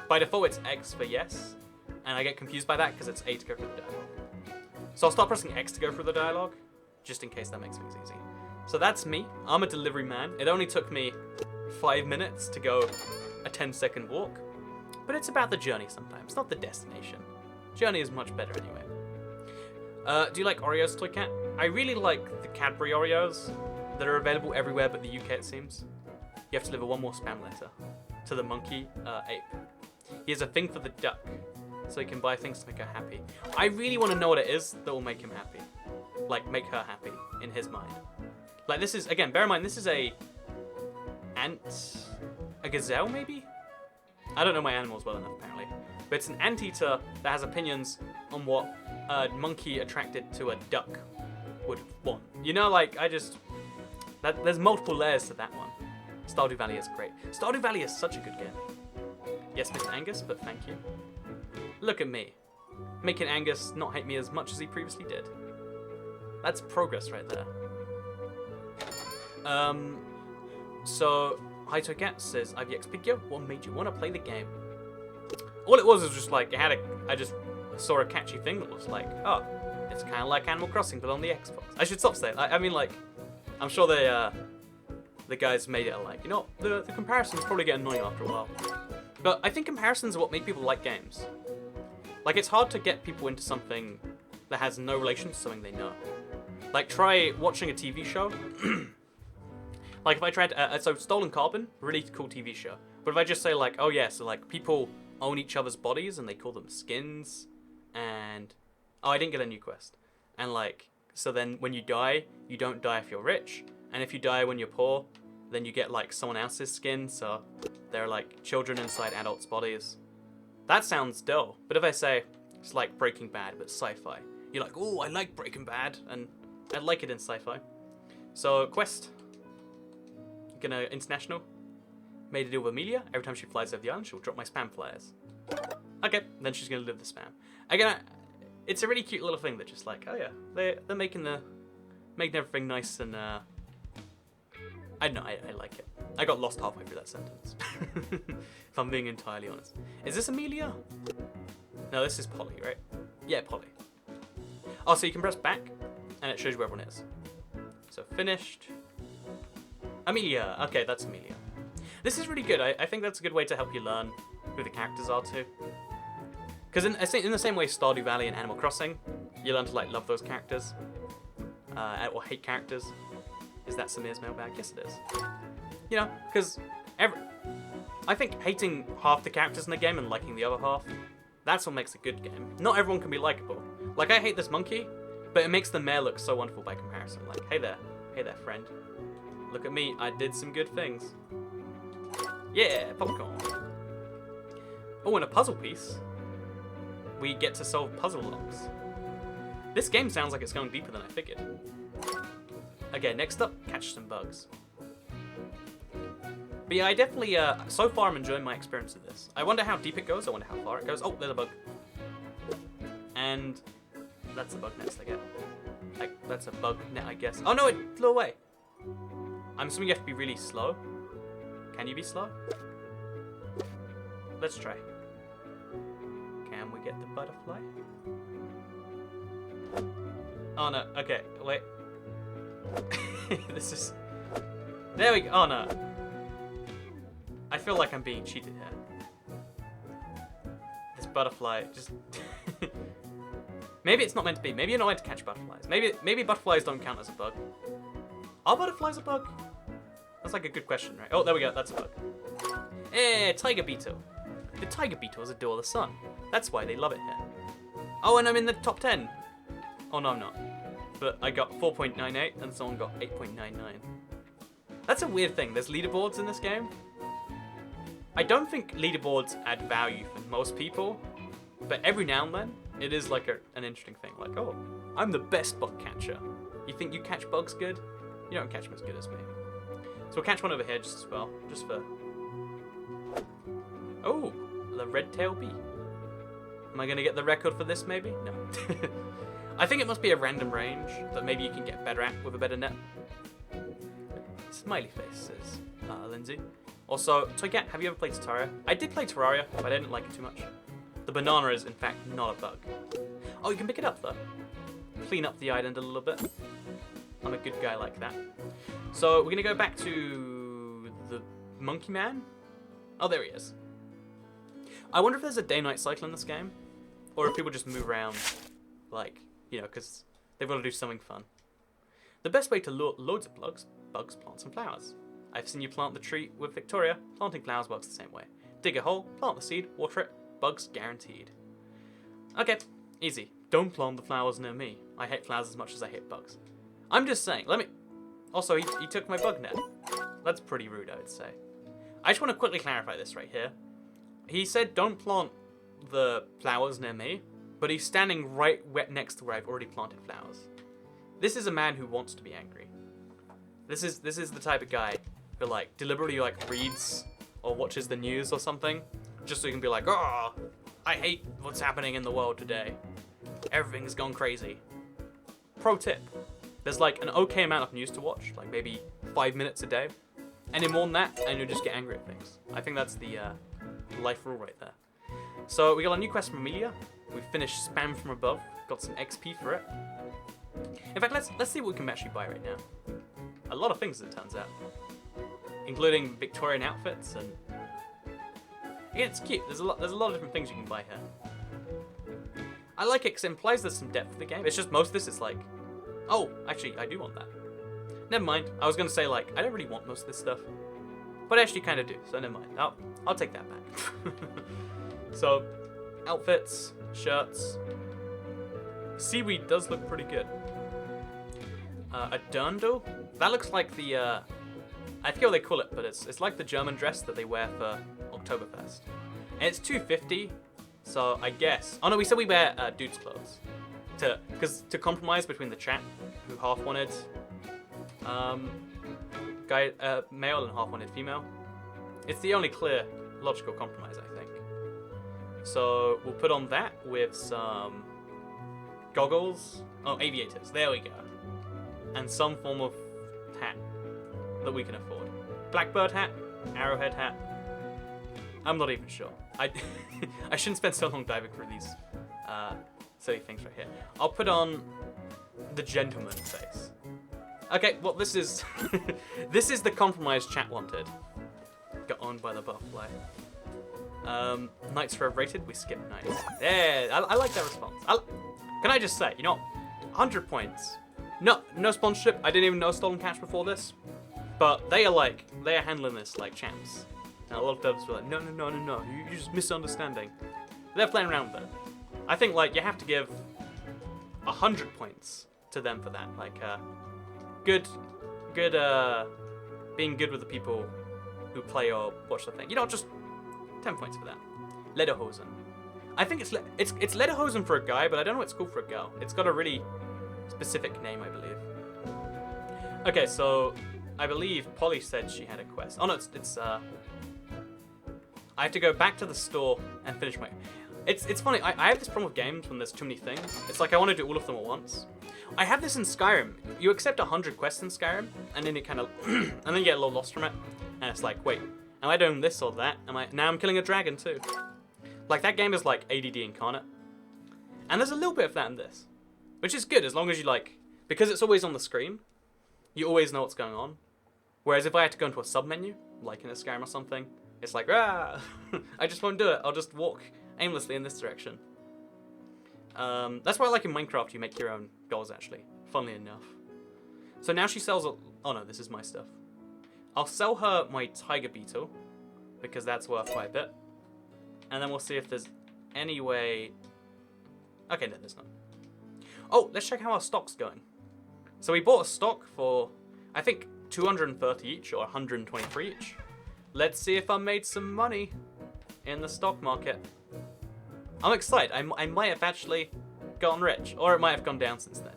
By default, it's X for yes. And I get confused by that because it's A to go for the devil. So I'll start pressing X to go through the dialogue, just in case that makes things easy. So that's me. I'm a delivery man. It only took me 5 minutes to go a 10-second walk, but it's about the journey sometimes, not the destination. Journey is much better anyway. Do you like Oreos, Toy Cat? I really like the Cadbury Oreos that are available everywhere but the UK, it seems. You have to deliver one more spam letter to the monkey ape. He has a thing for the duck, so he can buy things to make her happy. I really want to know what it is that will make him happy. Like, make her happy, in his mind. Like, this is, again, bear in mind, this is a gazelle, maybe? I don't know my animals well enough, apparently. But it's an anteater that has opinions on what a monkey attracted to a duck would want. You know, like, there's multiple layers to that one. Stardew Valley is great. Stardew Valley is such a good game. Yes, Mr. Angus, but thank you. Look at me. Making Angus not hate me as much as he previously did. That's progress right there. So, Hi Toy Cat says, IVX Pigyo, what made you want to play the game? All it was just like, I just saw a catchy thing that was like, oh, it's kind of like Animal Crossing, but on the Xbox. I should stop saying that. I mean, like, I'm sure the guys made it like, you know, the comparisons probably get annoying after a while. But I think comparisons are what make people like games. Like, it's hard to get people into something that has no relation to something they know. Like, try watching a TV show. Like, if I tried, so Stolen Carbon, really cool TV show. But if I just say, like, oh yeah, so like, people own each other's bodies and they call them skins, and, oh, I didn't get a new quest. And like, so then when you die, you don't die if you're rich, and if you die when you're poor, then you get like someone else's skin, so they're like children inside adults' bodies. That sounds dull, but if I say, it's like Breaking Bad, but sci-fi, you're like, oh, I like Breaking Bad, and I like it in sci-fi. So, quest. Gonna international. Made a deal with Amelia. Every time she flies over the island, she'll drop my spam flyers. Okay, then she's gonna live the spam. Again, it's a really cute little thing that just like, oh yeah, they're making everything nice and I don't know, I like it. I got lost halfway through that sentence. If I'm being entirely honest. Is this Amelia? No, this is Polly, right? Yeah, Polly. Oh, so you can press back and it shows you where everyone is. So finished. Amelia. Okay, that's Amelia. This is really good. I think that's a good way to help you learn who the characters are too. Because in the same way Stardew Valley and Animal Crossing, you learn to like love those characters. Or hate characters. Is that Samir's mailbag? Yes, it is. You know, because I think hating half the characters in the game and liking the other half, that's what makes a good game. Not everyone can be likable. Like, I hate this monkey, but it makes the mayor look so wonderful by comparison. Like, hey there, friend. Look at me, I did some good things. Yeah, popcorn. Oh, and a puzzle piece. We get to solve puzzle locks. This game sounds like it's going deeper than I figured. Okay, next up, catch some bugs. But yeah, I definitely, so far I'm enjoying my experience with this. I wonder how deep it goes, I wonder how far it goes. Oh, there's a bug. And that's a bug nest, I guess. That's a bug net, I guess. Oh no, it flew away. I'm assuming you have to be really slow. Can you be slow? Let's try. Can we get the butterfly? Oh no, okay, wait. This is... There we go, oh no. I feel like I'm being cheated here. This butterfly just... Maybe it's not meant to be. Maybe you're not meant to catch butterflies. Maybe butterflies don't count as a bug. Are butterflies a bug? That's like a good question, right? Oh, there we go. That's a bug. Hey, tiger beetle. The tiger beetles adore the sun. That's why they love it here. Oh, and I'm in the top 10. Oh, no, I'm not. But I got 4.98 and someone got 8.99. That's a weird thing. There's leaderboards in this game. I don't think leaderboards add value for most people, but every now and then, it is like an interesting thing. Like, oh, I'm the best bug catcher. You think you catch bugs good? You don't catch them as good as me. So we'll catch one over here just as well, just for... Oh, the red-tailed bee. Am I going to get the record for this, maybe? No. I think it must be a random range that maybe you can get better at with a better net. Smiley face says Lindsay. Also, Toy Cat, have you ever played Terraria? I did play Terraria, but I didn't like it too much. The banana is, in fact, not a bug. Oh, you can pick it up, though. clean up the island a little bit. I'm a good guy like that. So we're gonna go back to the monkey man. Oh, there he is. I wonder if there's a day-night cycle in this game, or if people just move around, like, you know, because they've got to do something fun. The best way to lure loads of bugs, plants, and flowers. I've seen you plant the tree with Victoria. Planting flowers works the same way. Dig a hole, plant the seed, water it, bugs guaranteed. Okay, easy. Don't plant the flowers near me. I hate flowers as much as I hate bugs. I'm just saying, let me... Also, he took my bug net. That's pretty rude, I would say. I just want to quickly clarify this right here. He said don't plant the flowers near me, but he's standing right next to where I've already planted flowers. This is a man who wants to be angry. This is the type of guy who like deliberately like reads or watches the news or something, just so he can be like, oh, I hate what's happening in the world today. Everything's gone crazy. Pro tip. There's like an okay amount of news to watch, like maybe 5 minutes a day. Any more than that, and you'll just get angry at things. I think that's the life rule right there. So we got a new quest from Amelia. We finished Spam from Above. Got some XP for it. In fact, let's see what we can actually buy right now. A lot of things, as it turns out, including Victorian outfits and yeah, it's cute. There's a lot of different things you can buy here. I like it because it implies there's some depth to the game. It's just most of this is like, oh, actually, I do want that. Never mind. I was gonna say like I don't really want most of this stuff, but I actually kind of do. So never mind. I'll take that back. So, outfits, shirts. Seaweed does look pretty good. A dirndl? That looks like the, I forget what they call it, but it's like the German dress that they wear for Oktoberfest. And it's $2.50, so I guess... Oh no, we said we wear dude's clothes. To compromise between the chat, who half wanted male and half wanted female. It's the only clear, logical compromise, I think. So we'll put on that with some goggles. Oh, aviators. There we go. And some form of hat that we can afford. Blackbird hat, arrowhead hat. I'm not even sure. I shouldn't spend so long diving through these silly things right here. I'll put on the gentleman face. Okay, well this is this is the compromise chat wanted. Got owned by the butterfly. Knights Forever rated, we skip knights. Yeah, I like that response. Can I just say, you know, 100 points. No sponsorship. I didn't even know Stolen Catch before this, but they are handling this like champs. And a lot of devs were like, no, you're just misunderstanding. They're playing around with it. I think like you have to give 100 points to them for that. Like, being good with the people who play or watch the thing. You know, just 10 points for that. Lederhosen. I think it's Lederhosen for a guy, but I don't know what it's called for a girl. It's got a really specific name, I believe. Okay, so I believe Polly said she had a quest. Oh no, it's I have to go back to the store and finish my... It's funny, I have this problem with games when there's too many things. It's like I want to do all of them at once. I have this in Skyrim. You accept 100 quests in Skyrim, and then you kind of... and then you get a little lost from it. And it's like, wait, am I doing this or that? Now I'm killing a dragon too. Like, that game is like ADD incarnate. And there's a little bit of that in this. Which is good, as long as you like... Because it's always on the screen, you always know what's going on. Whereas if I had to go into a sub-menu, like in a Skyrim or something, it's like, I just won't do it. I'll just walk aimlessly in this direction. That's why I like in Minecraft you make your own goals, actually. Funnily enough. So now she sells... Oh no, this is my stuff. I'll sell her my tiger beetle, because that's worth quite a bit. And then we'll see if there's any way... Okay, no, there's not. Oh, let's check how our stock's going. So we bought a stock for, I think, 230 each, or 123 each. Let's see if I made some money in the stock market. I'm excited. I might have actually gotten rich, or it might have gone down since then.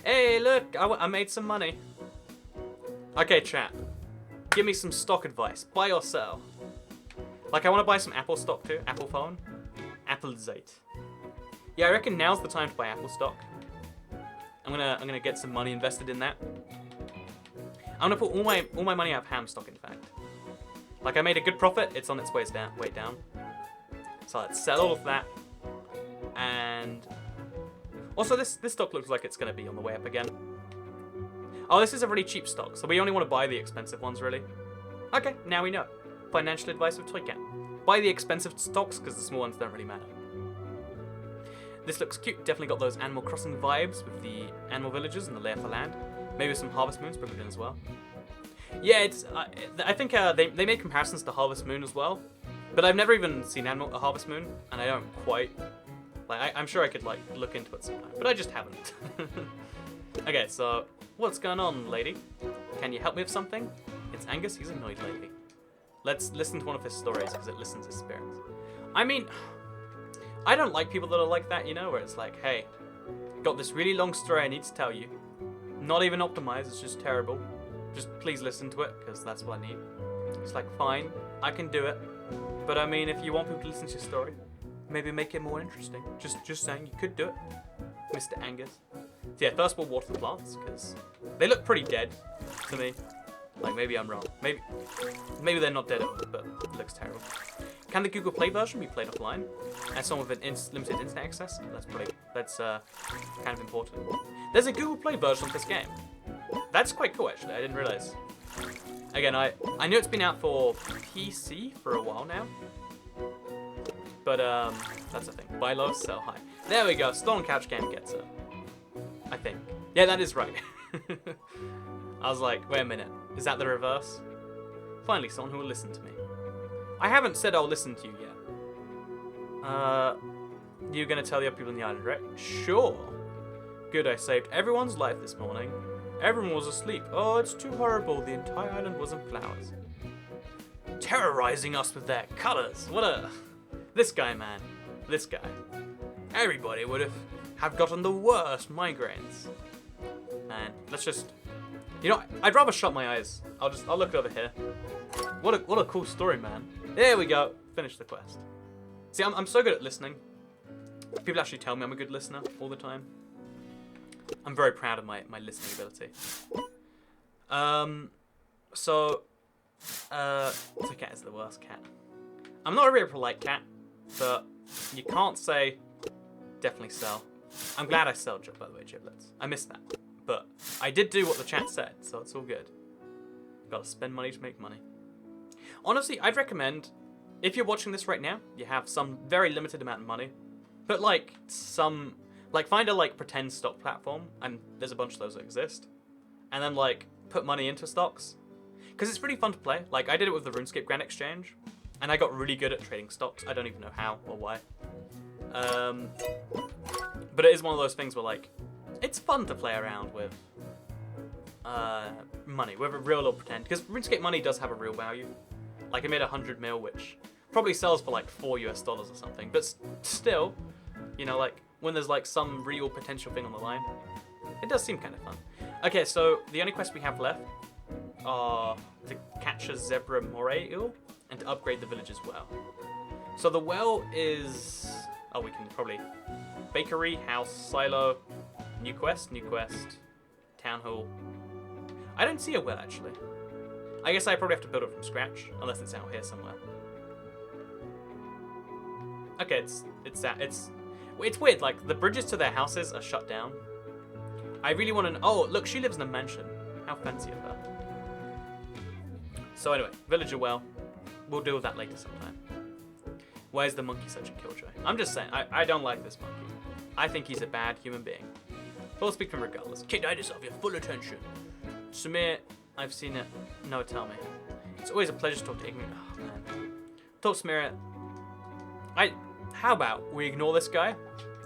Hey, look, I made some money. Okay, chat. Give me some stock advice. Buy or sell. Like, I want to buy some Apple stock too. Apple phone. Apple Zeit. Yeah, I reckon now's the time to buy Apple stock. I'm gonna get some money invested in that. I'm gonna put all my money out of ham stock, in fact. Like, I made a good profit. It's on its way down. So let's sell all of that. And Also, this stock looks like it's going to be on the way up again. Oh, this is a really cheap stock, so we only want to buy the expensive ones, really. Okay, now we know. Financial advice with Toy Cat. Buy the expensive stocks, because the small ones don't really matter. This looks cute. Definitely got those Animal Crossing vibes with the animal villages and the layer for land. Maybe some Harvest Moon sprinkled in as well. Yeah, it's. I think they made comparisons to Harvest Moon as well, but I've never even seen Harvest Moon, and I don't quite. Like, I'm sure I could like look into it sometime, but I just haven't. Okay, so what's going on, lady? Can you help me with something? It's Angus. He's annoyed lately. Let's listen to one of his stories because it listens his spirits. I mean, I don't like people that are like that, you know, where it's like, hey, got this really long story I need to tell you. Not even optimized, it's just terrible. Just please listen to it, because that's what I need. It's like, fine, I can do it. But I mean, if you want people to listen to your story, maybe make it more interesting. Just saying, you could do it, Mr. Angus. So yeah, first we'll water the plants, because they look pretty dead to me. Like, maybe I'm wrong. Maybe they're not dead, but it looks terrible. Can the Google Play version be played offline? As someone with an limited internet access? That's kind of important. There's a Google Play version of this game. That's quite cool, actually. I didn't realize. Again, I knew it's been out for PC for a while now. But, that's the thing. Buy low, sell high. There we go. Stolen Couch Game gets it. I think. Yeah, that is right. I was like, wait a minute. Is that the reverse? Finally, someone who will listen to me. I haven't said I'll listen to you yet. You're gonna tell the other people in the island, right? Sure. Good, I saved everyone's life this morning. Everyone was asleep. Oh, it's too horrible. The entire island was in flowers. Terrorizing us with their colors. What a... This guy, man. This guy. Everybody would have gotten the worst migraines. Man, let's just... You know, I'd rather shut my eyes. I'll look over here. What a cool story, man. There we go. Finish the quest. See, I'm so good at listening. People actually tell me I'm a good listener all the time. I'm very proud of my listening ability. The cat is the worst cat. I'm not a very polite cat, but you can't say definitely sell. I'm glad I sold, by the way, Giblets. I missed that. But I did do what the chat said, so it's all good. Gotta spend money to make money. Honestly, I'd recommend, if you're watching this right now, you have some very limited amount of money, but find a pretend stock platform, and there's a bunch of those that exist, and then put money into stocks, because it's pretty fun to play. Like, I did it with the RuneScape Grand Exchange, and I got really good at trading stocks. I don't even know how or why. But it is one of those things where it's fun to play around with money, whether real or pretend, because RuneScape money does have a real value. Like, I made 100 mil, which probably sells for $4 US or something, but still, you know, when there's some real potential thing on the line, it does seem kind of fun. Okay, so the only quests we have left are to catch a zebra moray eel and to upgrade the village's well. So the well is, we can probably bakery, house, silo, new quest, town hall. I don't see a well, actually. I guess I probably have to build it from scratch, unless it's out here somewhere. Okay, it's weird, the bridges to their houses are shut down. I really want to... Oh, look, she lives in a mansion. How fancy of her. So anyway, villager well. We'll deal with that later sometime. Where's the monkey such a killjoy? I'm just saying, I don't like this monkey. I think he's a bad human being. But we'll speak to him regardless. Kid, I deserve your full attention. Samir, I've seen it. No, tell me. It's always a pleasure to talk to ignorant... Oh, man. Talk to Samir. How about we ignore this guy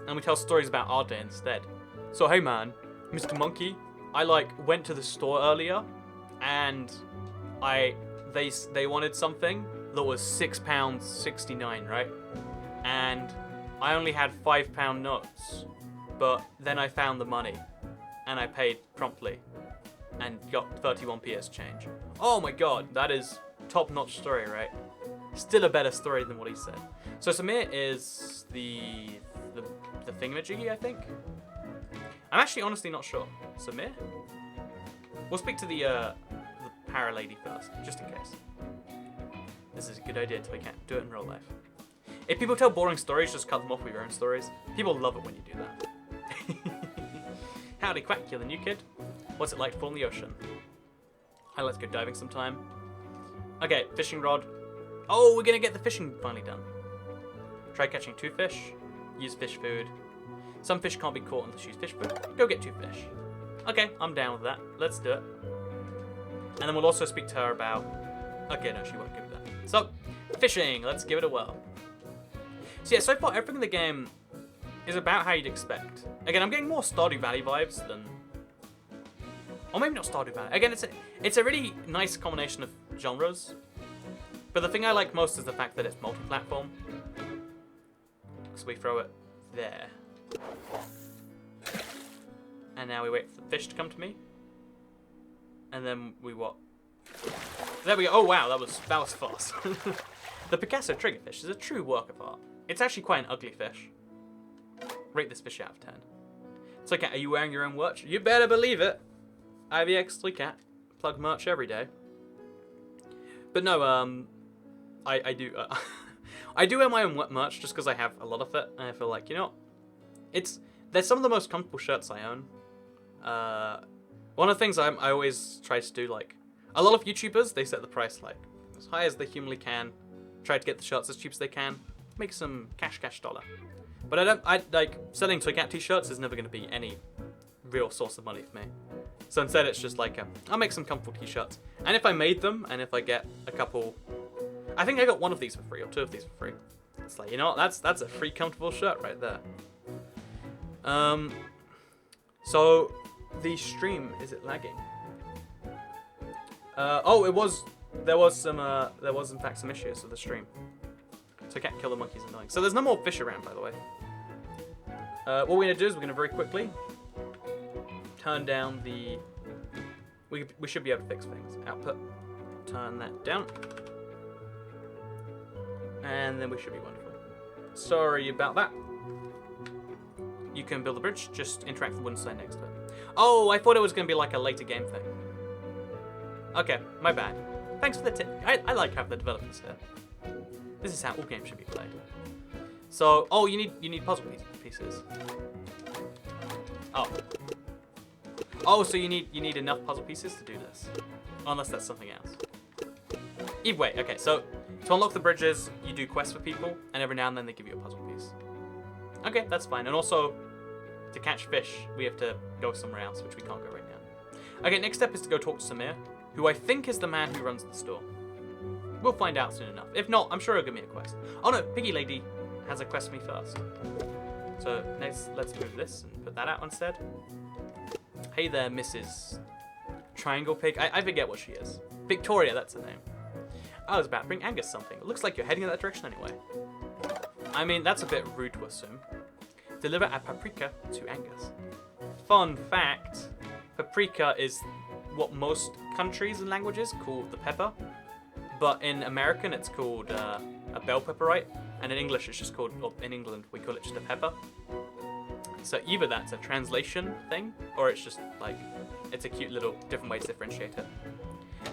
and we tell stories about our day instead? So, hey man, Mr. Monkey, I went to the store earlier and they wanted something that was £6.69, right? And I only had £5 notes, but then I found the money and I paid promptly and got 31p as change. Oh my god, that is top-notch story, right? Still a better story than what he said. So Samir is the thingamajiggy, I think. I'm actually honestly not sure. Samir? We'll speak to the para lady first, just in case. This is a good idea, Toy Cat. Do it in real life. If people tell boring stories, just cut them off with your own stories. People love it when you do that. Howdy, Quack, you're the new kid. What's it like to fall in the ocean? Hi, let's go diving sometime. Okay, fishing rod. Oh, we're gonna get the fishing finally done. Try catching 2 fish. Use fish food. Some fish can't be caught unless you use fish food. Go get 2 fish. Okay, I'm down with that. Let's do it. And then we'll also speak to her about... Okay, no, she won't give it that. So, fishing. Let's give it a whirl. So yeah, so far everything in the game is about how you'd expect. Again, I'm getting more Stardew Valley vibes than... Or maybe not Stardew Valley. Again, it's a really nice combination of genres. But the thing I like most is the fact that it's multi-platform. So we throw it there. And now we wait for the fish to come to me. And then we what? There we go. Oh wow, that was fast. The Picasso triggerfish is a true work of art. It's actually quite an ugly fish. Rate this fish out of 10. It's like, are you wearing your own watch? You better believe it. IVX3Cat. Plug merch every day. But no, I do I do wear my own merch just because I have a lot of it, and I feel like, you know, there's some of the most comfortable shirts I own. One of the things I always try to do, like, a lot of YouTubers, they set the price like as high as they humanly can, try to get the shirts as cheap as they can, make some cash dollar. But I like, selling Toy Cat t-shirts is never going to be any real source of money for me. So instead it's just like, I'll make some comfortable t-shirts. And if I made them, and if I get a couple... I think I got 1 of these for free, or 2 of these for free. It's like, you know what, that's a free comfortable shirt right there. So, the stream, is it lagging? Oh, there was in fact some issues with the stream. So I can't kill the monkeys, annoying. So there's no more fish around, by the way. What we're gonna do is we're gonna very quickly turn down the... We should be able to fix things. Output. Turn that down. And then we should be wonderful. Sorry about that. You can build a bridge, just interact with the wooden sign next to it. Oh, I thought it was going to be like a later game thing. Okay, my bad. Thanks for the tip. I like having the developers here. This is how all games should be played. So, oh, you need puzzle pieces. Oh. Oh, so you need enough puzzle pieces to do this. Unless that's something else. Either way, okay, so to unlock the bridges, you do quests for people, and every now and then they give you a puzzle piece. Okay, that's fine. And also, to catch fish, we have to go somewhere else, which we can't go right now. Okay, next step is to go talk to Samir, who I think is the man who runs the store. We'll find out soon enough. If not, I'm sure he'll give me a quest. Oh no, Piggy Lady has a quest for me first. So next, let's move this and put that out instead. Hey there, Mrs. Triangle Pig. I forget what she is. Victoria, that's her name. I was about to bring Angus something. It looks like you're heading in that direction anyway. I mean, that's a bit rude to assume. Deliver a paprika to Angus. Fun fact, paprika is what most countries and languages call the pepper. But in American, it's called a bell pepper, right? And in English, it's just called, or in England, we call it just a pepper. So either that's a translation thing, or it's just like, it's a cute little different way to differentiate it.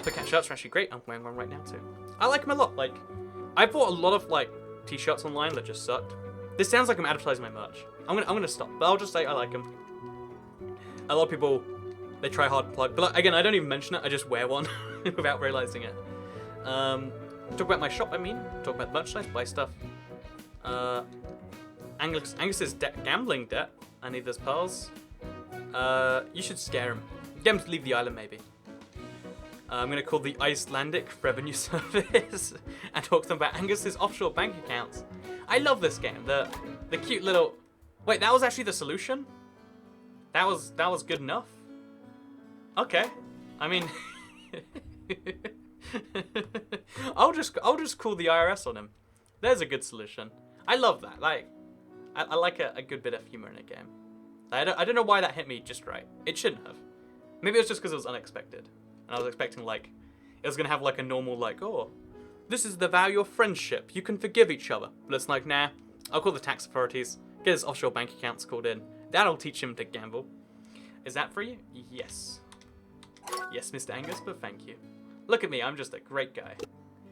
The cat shirts are actually great. I'm wearing one right now too. I like them a lot. Like, I bought a lot of like t-shirts online that just sucked. This sounds like I'm advertising my merch. I'm gonna stop, but I'll just say I like them. A lot of people, they try hard to plug, but like, again, I don't even mention it. I just wear one without realizing it. Talk about my shop. I mean, talk about the merchandise, buy stuff. Angus's gambling debt. I need those pearls. You should scare him. Get him to leave the island, maybe. I'm going to call the Icelandic Revenue Service and talk to them about Angus's offshore bank accounts. I love this game. The cute little... Wait, that was actually the solution? That was good enough? Okay. I mean... I'll just call the IRS on him. There's a good solution. I love that. Like, I like a good bit of humor in a game. I don't know why that hit me just right. It shouldn't have. Maybe it was just because it was unexpected. And I was expecting, like, it was going to have, like, a normal, like, oh, this is the value of friendship. You can forgive each other. But it's like, nah, I'll call the tax authorities, get his offshore bank accounts called in. That'll teach him to gamble. Is that for you? Yes. Yes, Mr. Angus, but thank you. Look at me, I'm just a great guy.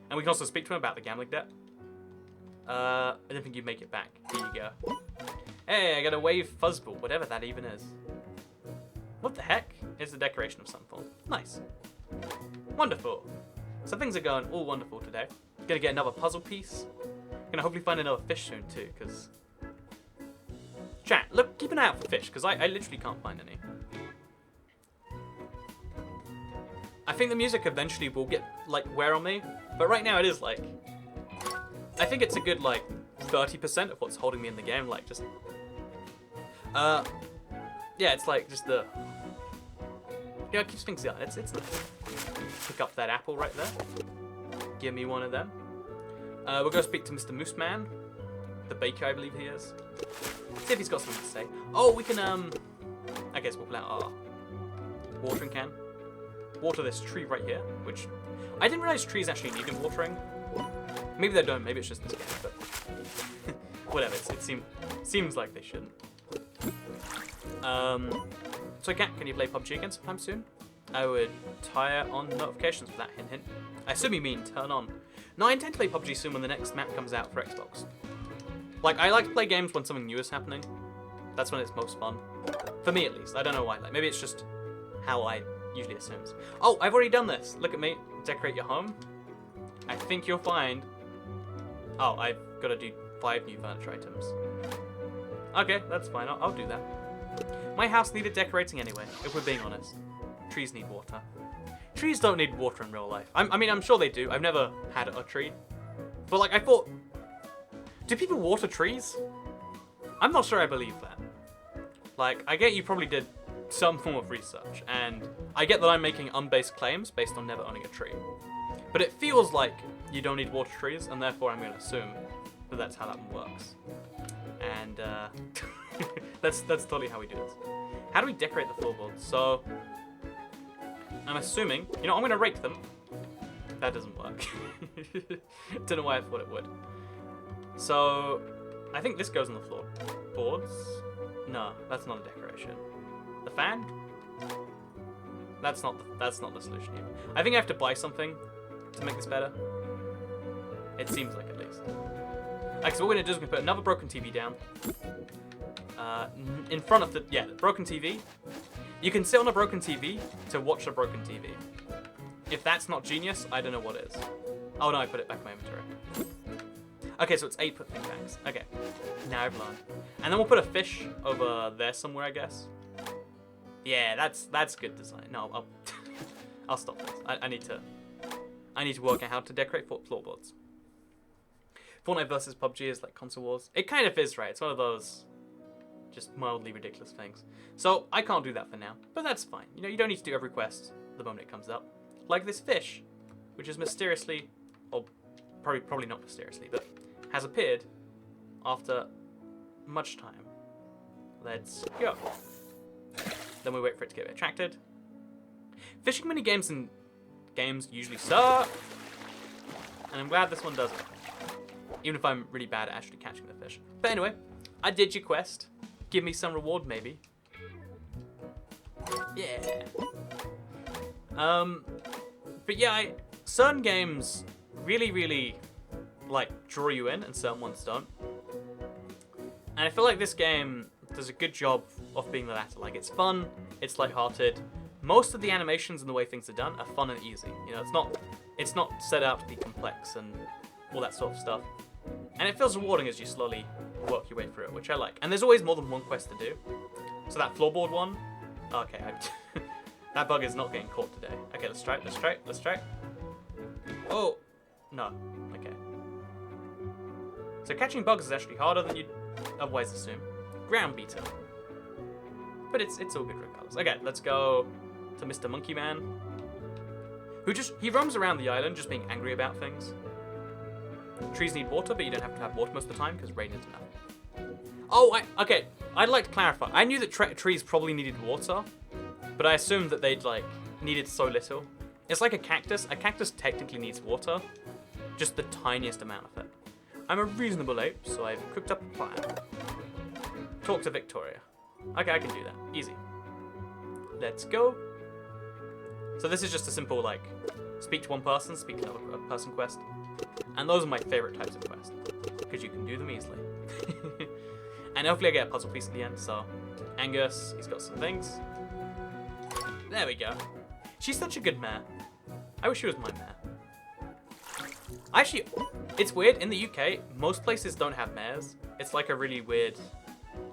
And we can also speak to him about the gambling debt. I don't think you'd make it back. Here you go. Hey, I got a wave fuzzball, whatever that even is. What the heck? It's a decoration of some form. Nice. Wonderful. So things are going all wonderful today. Gonna get another puzzle piece. Gonna hopefully find another fish soon too, because... Chat, look, keep an eye out for fish, because I literally can't find any. I think the music eventually will get, like, wear on me, but right now it is, like... I think it's a good, like, 30% of what's holding me in the game, like, just... yeah, it's like, just the... Yeah, it keeps things going. It's nice. Pick up that apple right there. Give me one of them. We'll go speak to Mr. Mooseman. The baker, I believe he is. See if he's got something to say. Oh, we can, I guess we'll pull out our watering can. Water this tree right here, which... I didn't realize trees actually needed watering. Maybe they don't, maybe it's just this game, but... whatever, it seems like they shouldn't. So Cat, can you play PUBG again sometime soon? I would tire on notifications for that, hint hint. I assume you mean turn on. No, I intend to play PUBG soon when the next map comes out for Xbox. Like, I like to play games when something new is happening. That's when it's most fun. For me, at least. I don't know why. Like, maybe it's just how I usually assume. Oh, I've already done this. Look at me. Decorate your home. I think you'll find... Oh, I've got to do 5 new furniture items. Okay, that's fine. I'll do that. My house needed decorating anyway, if we're being honest. Trees need water. Trees don't need water in real life. I mean, I'm sure they do. I've never had a tree. But, like, I thought... Do people water trees? I'm not sure I believe that. Like, I get you probably did some form of research, and I get that I'm making unbased claims based on never owning a tree. But it feels like you don't need water trees, and therefore I'm going to assume that that's how that one works. And, that's totally how we do this. How do we decorate the floorboards? So, I'm assuming... You know, I'm going to rake them. That doesn't work. Don't know why I thought it would. So, I think this goes on the floorboards. No, that's not a decoration. The fan? That's not the solution here. I think I have to buy something to make this better. It seems like, at least. Okay, so what we're going to do is we're going to put another broken TV down. In front of the broken TV. You can sit on a broken TV to watch a broken TV. If that's not genius, I don't know what is. Oh no, I put it back in my inventory. Okay, so it's 8 put thing bags. Okay, now I've learned. And then we'll put a fish over there somewhere, I guess. Yeah, that's good design. No, I'll stop this. I need to work out how to decorate floorboards. Fortnite versus PUBG is like console wars. It kind of is, right? It's one of those just mildly ridiculous things. So I can't do that for now, but that's fine. You know, you don't need to do every quest the moment it comes up. Like this fish, which is mysteriously, or probably not mysteriously, but has appeared after much time. Let's go. Then we wait for it to get attracted. Fishing mini games and games usually suck, and I'm glad this one doesn't. Even if I'm really bad at actually catching the fish. But anyway, I did your quest. Give me some reward, maybe. Yeah. But yeah, certain games really, like, draw you in, and certain ones don't. And I feel like this game does a good job of being the latter. Like, it's fun, it's lighthearted. Most of the animations and the way things are done are fun and easy. You know, it's not set out to be complex and all that sort of stuff. And it feels rewarding as you slowly work your way through it, which I like. And there's always more than one quest to do. So that floorboard one, okay, that bug is not getting caught today. Okay, let's try. Oh, no, okay. So catching bugs is actually harder than you'd otherwise assume. Ground beetle. But it's all good regardless. Okay, let's go to Mr. Monkey Man, who he roams around the island just being angry about things. Trees need water, but you don't have to have water most of the time because rain is enough. Oh, okay. I'd like to clarify. I knew that trees probably needed water, but I assumed that they'd needed so little. It's like a cactus. A cactus technically needs water, just the tiniest amount of it. I'm a reasonable ape, so I've cooked up a plan. Talk to Victoria. Okay, I can do that. Easy. Let's go. So this is just a simple, speak to one person, speak to another person quest. And those are my favorite types of quests, because you can do them easily. And hopefully I get a puzzle piece at the end, so... Angus, he's got some things. There we go. She's such a good mare. I wish she was my mare. Actually, it's weird, in the UK, most places don't have mares. It's like a really weird,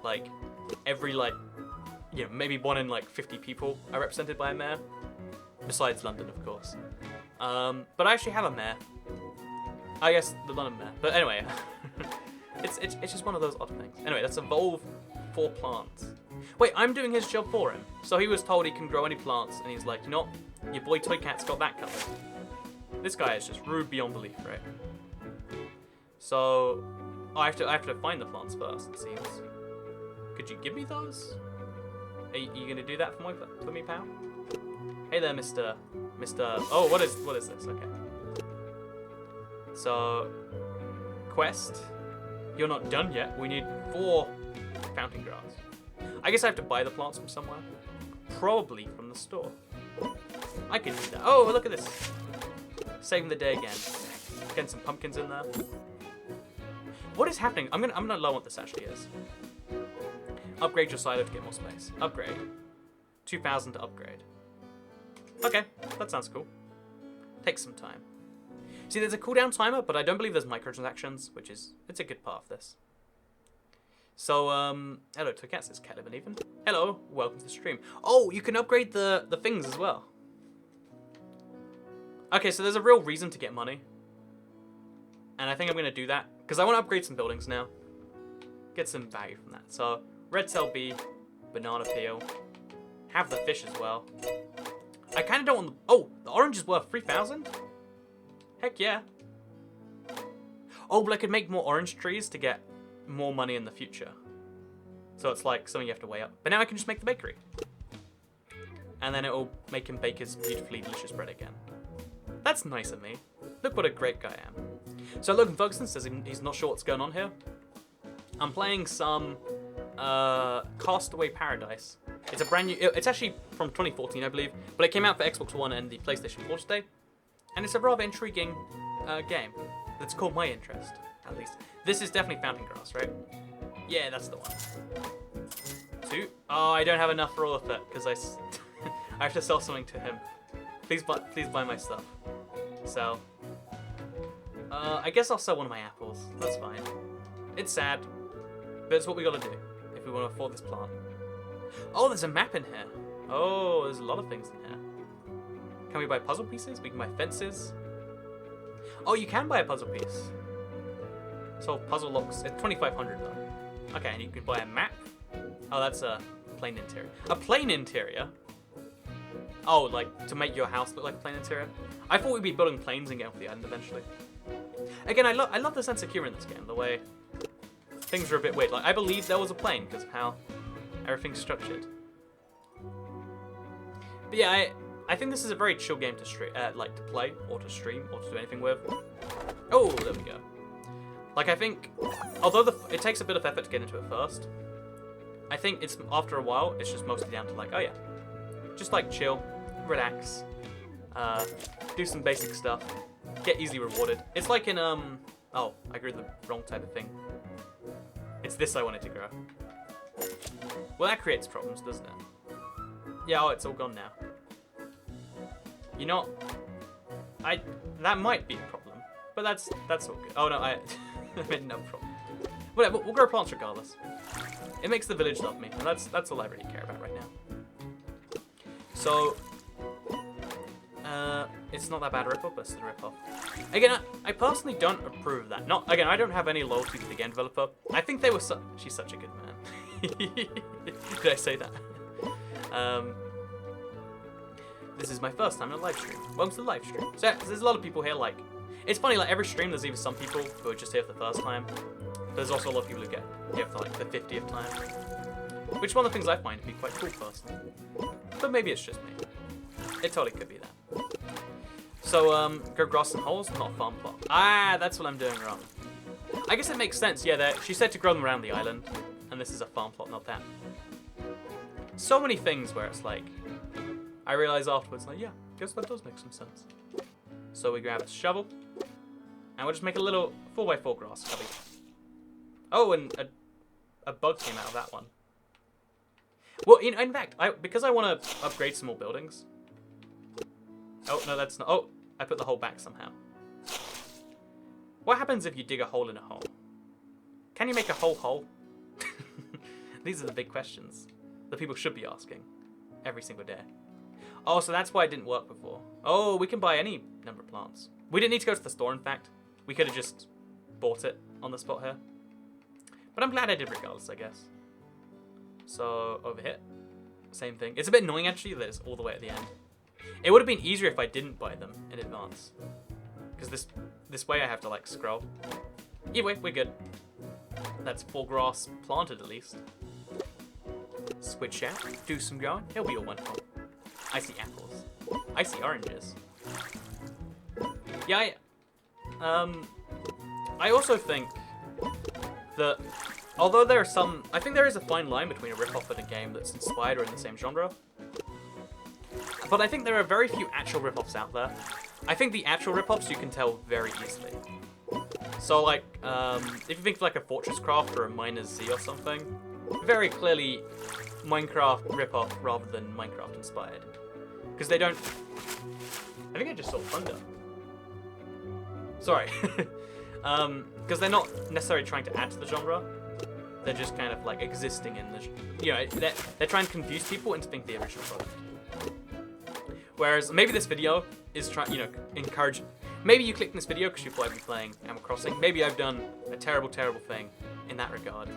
like, every, like, you know, maybe 1 in, like, 50 people are represented by a mare. Besides London, of course. But I actually have a mare. I guess the London mare. But anyway, it's just one of those odd things. Anyway, let's evolve 4 plants. Wait, I'm doing his job for him. So he was told he can grow any plants, and he's like, you know, your boy Toy Cat's got that covered. This guy is just rude beyond belief, right? So, I have to find the plants first, it seems. Could you give me those? Are you gonna do that for me, pal? Hey there, Mr. Oh, what is this? Okay. So, quest. You're not done yet. We need 4 fountain grass. I guess I have to buy the plants from somewhere. Probably from the store. I can do that. Oh, look at this. Saving the day again. Getting some pumpkins in there. What is happening? I'm gonna low what this actually is. Upgrade your silo to get more space. Upgrade. 2,000 to upgrade. Okay, that sounds cool. Takes some time. See, there's a cooldown timer, but I don't believe there's microtransactions, which is, it's a good part of this. So, hello, Toycat, says Caleb even. Hello, welcome to the stream. Oh, you can upgrade the things as well. Okay, so there's a real reason to get money. And I think I'm going to do that, because I want to upgrade some buildings now. Get some value from that. So, red cell B, banana peel, have the fish as well. I kind of don't want the... Oh, the orange is worth 3,000? Heck yeah. Oh, but I could make more orange trees to get more money in the future. So it's like something you have to weigh up. But now I can just make the bakery. And then it will make him bake his beautifully delicious bread again. That's nice of me. Look what a great guy I am. So Logan Ferguson says he's not sure what's going on here. I'm playing some Castaway Paradise. It's a brand new... It's actually from 2014, I believe. But it came out for Xbox One and the PlayStation 4 today. And it's a rather intriguing game that's caught my interest, at least. This is definitely Fountain Grass, right? Yeah, that's the one. 2. Oh, I don't have enough for all of it, because I have to sell something to him. Please buy my stuff. Sell. I guess I'll sell one of my apples. That's fine. It's sad, but it's what we gotta do if we want to afford this plant. Oh, there's a map in here. Oh, there's a lot of things in here. Can we buy puzzle pieces? We can buy fences. Oh, you can buy a puzzle piece. So puzzle looks... It's 2,500 though. Okay, and you can buy a map. Oh, that's a plain interior. A plain interior? Oh, like to make your house look like a plain interior? I thought we'd be building planes and getting off the island eventually. Again, I love the sense of humor in this game. The way things are a bit weird. Like, I believe there was a plane because of how everything's structured. But yeah, I think this is a very chill game to like to play, or to stream, or to do anything with. Oh, there we go. Like, I think, although it takes a bit of effort to get into it first, I think it's after a while, it's just mostly down to like, oh yeah, just like chill, relax, do some basic stuff, get easily rewarded. It's like in oh, I grew the wrong type of thing. It's this I wanted to grow. Well, that creates problems, doesn't it? Yeah, oh, it's all gone now. You know, that might be a problem, but that's all good. Oh no, I made no problem. Whatever, we'll grow plants regardless. It makes the village love me, and that's all I really care about right now. So, it's not that bad a rip-off, but it's the rip-off. Again, I personally don't approve of that. Again, I don't have any loyalty to the game developer. I think they were she's such a good man. Did I say that? This is my first time in a live stream. Welcome to the live stream. So there's a lot of people here, like, it's funny, like every stream there's either some people who are just here for the first time, but there's also a lot of people who get here for like the 50th time. Which is one of the things I find to be quite cool personally. But maybe it's just me. It totally could be that. So, grow grass and holes, not a farm plot. Ah, that's what I'm doing wrong. I guess it makes sense, yeah, she said to grow them around the island, and this is a farm plot, not that. So many things where it's like, I realize afterwards, like, yeah, guess that does make some sense. So we grab a shovel, and we'll just make a little 4x4 grass cubby. Oh, and a a bug came out of that one. Well, in fact, because I want to upgrade some more buildings. Oh, no, that's not... Oh, I put the hole back somehow. What happens if you dig a hole in a hole? Can you make a whole hole? These are the big questions that people should be asking every single day. Oh, so that's why it didn't work before. Oh, we can buy any number of plants. We didn't need to go to the store, in fact. We could have just bought it on the spot here. But I'm glad I did regardless, I guess. So, over here. Same thing. It's a bit annoying, actually, that it's all the way at the end. It would have been easier if I didn't buy them in advance. Because this way I have to, like, scroll. Either way, we're good. That's 4 grass planted, at least. Switch out. Do some growing. It'll be all wonderful. I see apples. I see oranges. Yeah, I also think that although there are some... I think there is a fine line between a rip-off and a game that's inspired or in the same genre. But I think there are very few actual rip-offs out there. I think the actual rip-offs you can tell very easily. So, like, if you think of, like, a Fortress Craft or a Miner's Z or something, very clearly Minecraft rip-off rather than Minecraft inspired. Because they don't... I think I just saw thunder. Sorry. Because they're not necessarily trying to add to the genre. They're just kind of, like, existing in the... You know, they're trying to confuse people into thinking the original product. Whereas, maybe this video is trying, you know, encourage... Maybe you clicked on this video because you thought I'd be playing Animal Crossing. Maybe I've done a terrible, terrible thing in that regard.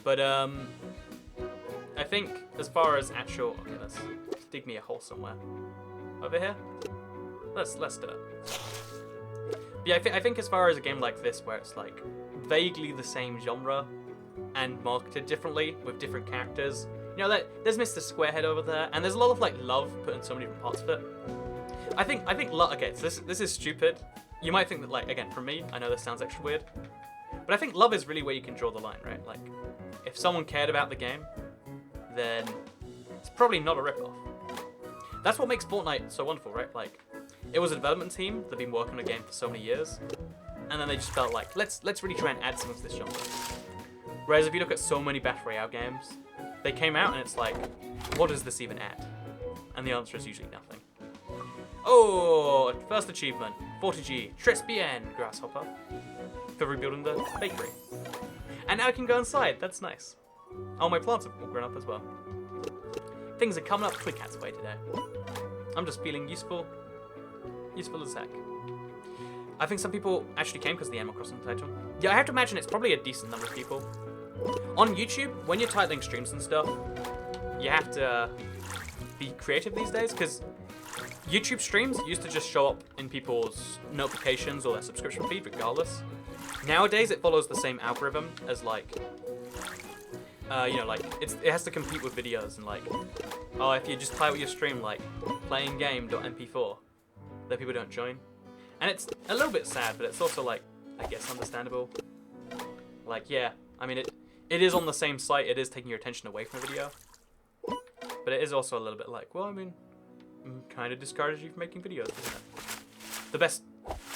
But, I think, as far as actual... Okay, let's dig me a hole somewhere. Over here? Let's do it. But yeah, I think as far as a game like this, where it's, like, vaguely the same genre and marketed differently with different characters... You know, there's Mr. Squarehead over there, and there's a lot of, like, love put in so many different parts of it. I think love... Okay, so this is stupid. You might think that, like, again, for me, I know this sounds extra weird, but I think love is really where you can draw the line, right? Like, if someone cared about the game, then it's probably not a rip-off. That's what makes Fortnite so wonderful, right? Like, it was a development team that had been working on a game for so many years, and then they just felt like, let's really try and add something to this genre. Whereas if you look at so many Battle Royale games, they came out and it's like, what does this even add? And the answer is usually nothing. Oh, first achievement, 40G, Tres Bien, Grasshopper, for rebuilding the bakery. And now I can go inside, that's nice. Oh, my plants have all grown up as well. Things are coming up quick CASTAWAY today. I'm just feeling useful as heck. I think some people actually came because of the Animal Crossing title. Yeah, I have to imagine it's probably a decent number of people. On YouTube, when you're titling streams and stuff, you have to be creative these days, because YouTube streams used to just show up in people's notifications or their subscription feed regardless. Nowadays, it follows the same algorithm as, like, you know, like, it has to compete with videos and, like, oh, if you just title your stream, like, playing game.mp4, then people don't join. And it's a little bit sad, but it's also, like, I guess understandable. Like, yeah, I mean, it is on the same site, it is taking your attention away from the video. But it is also a little bit like, well, I mean, kind of discourages you from making videos, isn't it?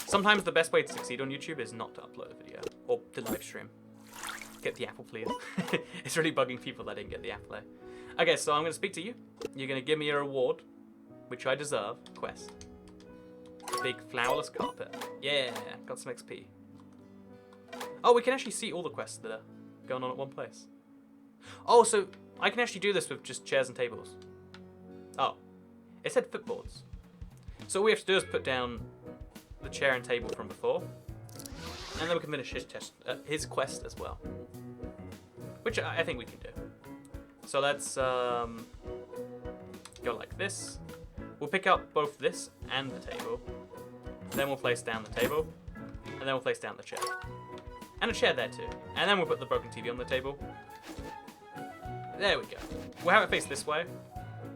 Sometimes the best way to succeed on YouTube is not to upload a video, or to live stream. Get the apple, please. It's really bugging people that I didn't get the apple. Okay, so I'm going to speak to you. You're going to give me a reward, which I deserve, quest. A big flowerless carpet. Yeah, got some XP. Oh, we can actually see all the quests that are going on at one place. Oh, so I can actually do this with just chairs and tables. Oh, it said footboards. So all we have to do is put down the chair and table from before, and then we can finish his quest as well, which I think we can do. So let's go like this. We'll pick up both this and the table, then we'll place down the table, and then we'll place down the chair. And a chair there too. And then we'll put the broken TV on the table. There we go. We'll have it face this way,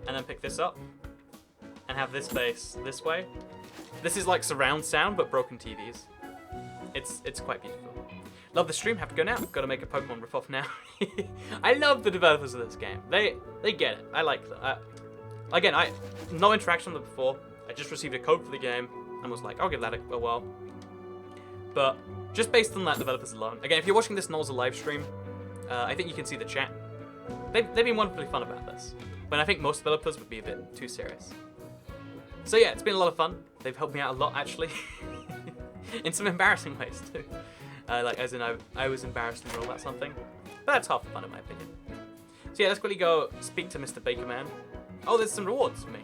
and then pick this up, and have this face this way. This is like surround sound, but broken TVs. It's quite beautiful. Love the stream, have to go now. Got to make a Pokemon ripoff now. I love the developers of this game. They get it. I like them. Again, no interaction with them before. I just received a code for the game, and was like, I'll give that a whirl. But just based on that developers alone. Again, if you're watching this not as a live stream, I think you can see the chat. They've been wonderfully fun about this, but I think most developers would be a bit too serious. So yeah, it's been a lot of fun. They've helped me out a lot, actually. In some embarrassing ways, too. Like, as in I was embarrassed and wrong about something. But that's half the fun, in my opinion. So yeah, let's quickly go speak to Mr. Baker Man. Oh, there's some rewards for me.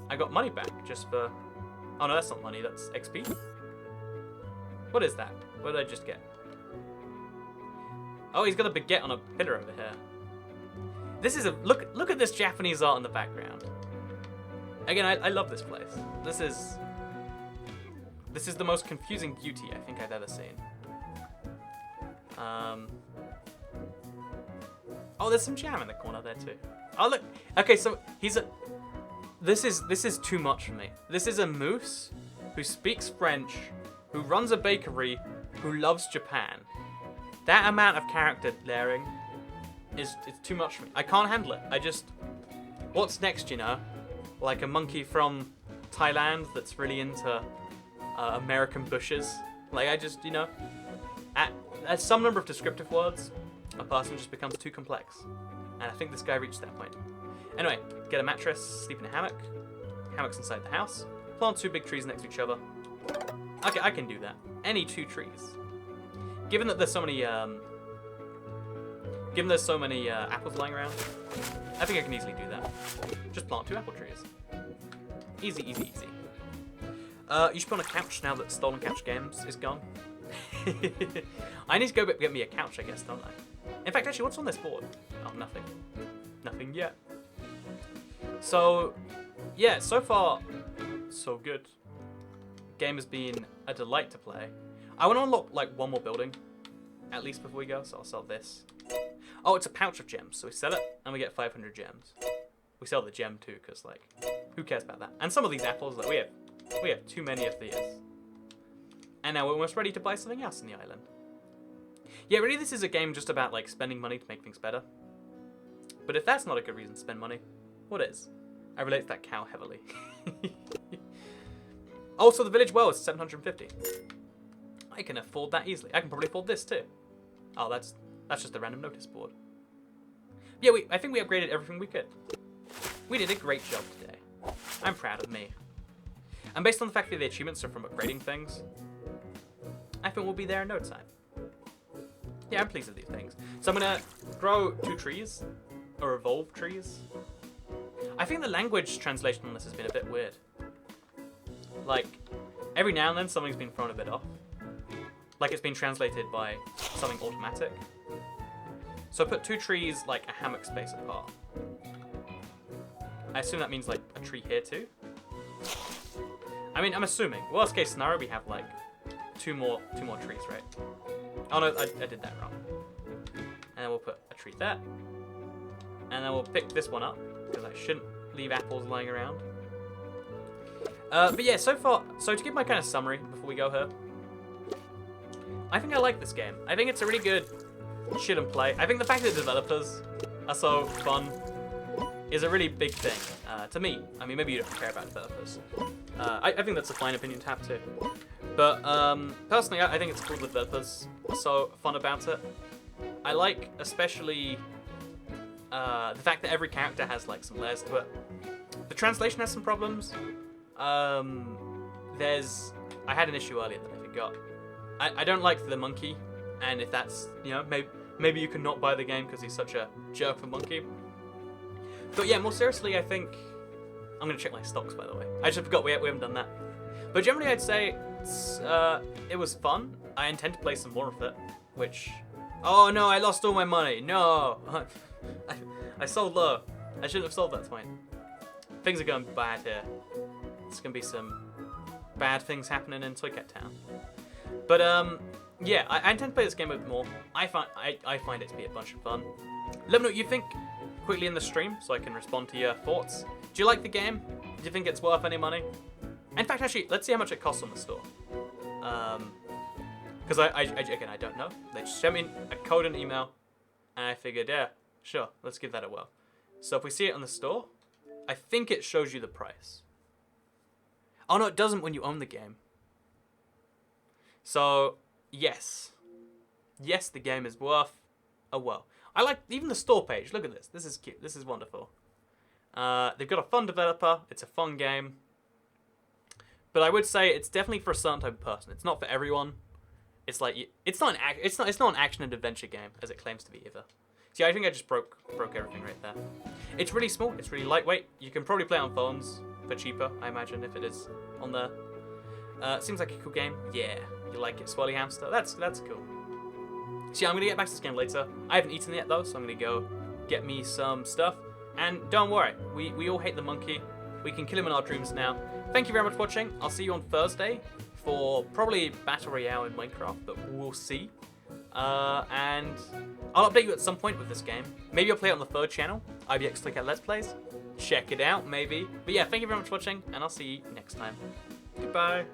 I got money back just for... Oh no, that's not money, that's XP. What is that? What did I just get? Oh, he's got a baguette on a pillar over here. This is a... Look at this Japanese art in the background. Again, I love this place. This is the most confusing beauty I think I've ever seen. Oh, there's some jam in the corner there too. Oh look. Okay, so this is too much for me. This is a moose who speaks French, who runs a bakery, who loves Japan. That amount of character layering it's too much for me. I can't handle it. What's next, you know? Like a monkey from Thailand that's really into American bushes. Like you know, at some number of descriptive words, a person just becomes too complex. And I think this guy reached that point. Anyway, get a mattress, sleep in a hammock. Hammock's inside the house. Plant 2 big trees next to each other. Okay, I can do that. Any 2 trees. Given that there's so many apples lying around, I think I can easily do that. Just plant 2 apple trees. Easy, easy, easy. You should put on a couch now that Stolen Couch Games is gone. I need to go get me a couch, I guess, don't I? In fact, actually, what's on this board? Oh, nothing. Nothing yet. So, yeah, so far, so good. Game has been a delight to play. I want to unlock, like, 1 more building, at least before we go, so I'll sell this. Oh, it's a pouch of gems, so we sell it, and we get 500 gems. We sell the gem, too, because, like, who cares about that? And some of these apples, like, we have too many of these. And now we're almost ready to buy something else in the island. Yeah, really, this is a game just about, like, spending money to make things better. But if that's not a good reason to spend money, what is? I relate to that cow heavily. Also, the village well is 750. I can afford that easily. I can probably afford this too. Oh, that's just a random notice board. Yeah, I think we upgraded everything we could. We did a great job today. I'm proud of me. And based on the fact that the achievements are from upgrading things, I think we'll be there in no time. Yeah, I'm pleased with these things. So I'm gonna grow 2 trees, or evolve trees. I think the language translation on this has been a bit weird. Like, every now and then something's been thrown a bit off. Like it's been translated by something automatic. So I put 2 trees like a hammock space apart. I assume that means like a tree here too. I mean, I'm assuming. Worst case scenario, we have like two more trees, right? Oh no, I did that wrong. And then we'll put a tree there. And then we'll pick this one up, because I shouldn't leave apples lying around. But yeah, so far, so to give my kind of summary before we go here, I think I like this game. I think it's a really good chill and play. I think the fact that the developers are so fun is a really big thing to me. I mean, maybe you don't care about developers. I think that's a fine opinion to have too. But personally, I think it's cool the developers are so fun about it. I like especially the fact that every character has like some layers to it. The translation has some problems. I had an issue earlier that I forgot. I don't like the monkey, and if that's, you know, maybe you can not buy the game because he's such a jerk of a monkey. But yeah, more seriously, I think I'm gonna check my stocks, by the way. I just forgot we haven't done that. But generally, I'd say it was fun. I intend to play some more of it. Which, oh no, I lost all my money. No, I sold low. I shouldn't have sold that point. Things are going bad here. There's gonna be some bad things happening in Toy Cat Town. But yeah, I intend to play this game a bit more. I find it to be a bunch of fun. Let me know what you think quickly in the stream so I can respond to your thoughts. Do you like the game? Do you think it's worth any money? In fact, actually, let's see how much it costs on the store. Because again, I don't know. They just sent me a code and email, and I figured, yeah, sure, let's give that a whirl. So if we see it on the store, I think it shows you the price. Oh no, it doesn't when you own the game. So, yes. Yes, the game is worth a whirl. I like even the store page. Look at this. This is cute. This is wonderful. They've got a fun developer. It's a fun game. But I would say it's definitely for a certain type of person. It's not for everyone. It's like it's not an action and adventure game as it claims to be either. See, I think I just broke everything right there. It's really small. It's really lightweight. You can probably play it on phones for cheaper, I imagine, if it is on there. Seems like a cool game. Yeah, you like it, Swirly Hamster. That's cool. So yeah, I'm gonna get back to this game later. I haven't eaten yet though, so I'm gonna go get me some stuff. And don't worry, we all hate the monkey. We can kill him in our dreams now. Thank you very much for watching. I'll see you on Thursday for probably Battle Royale in Minecraft, but we'll see. And I'll update you at some point with this game. Maybe I'll play it on the third channel, IBX Let's Plays. Check it out, maybe. But yeah, thank you very much for watching, and I'll see you next time. Goodbye.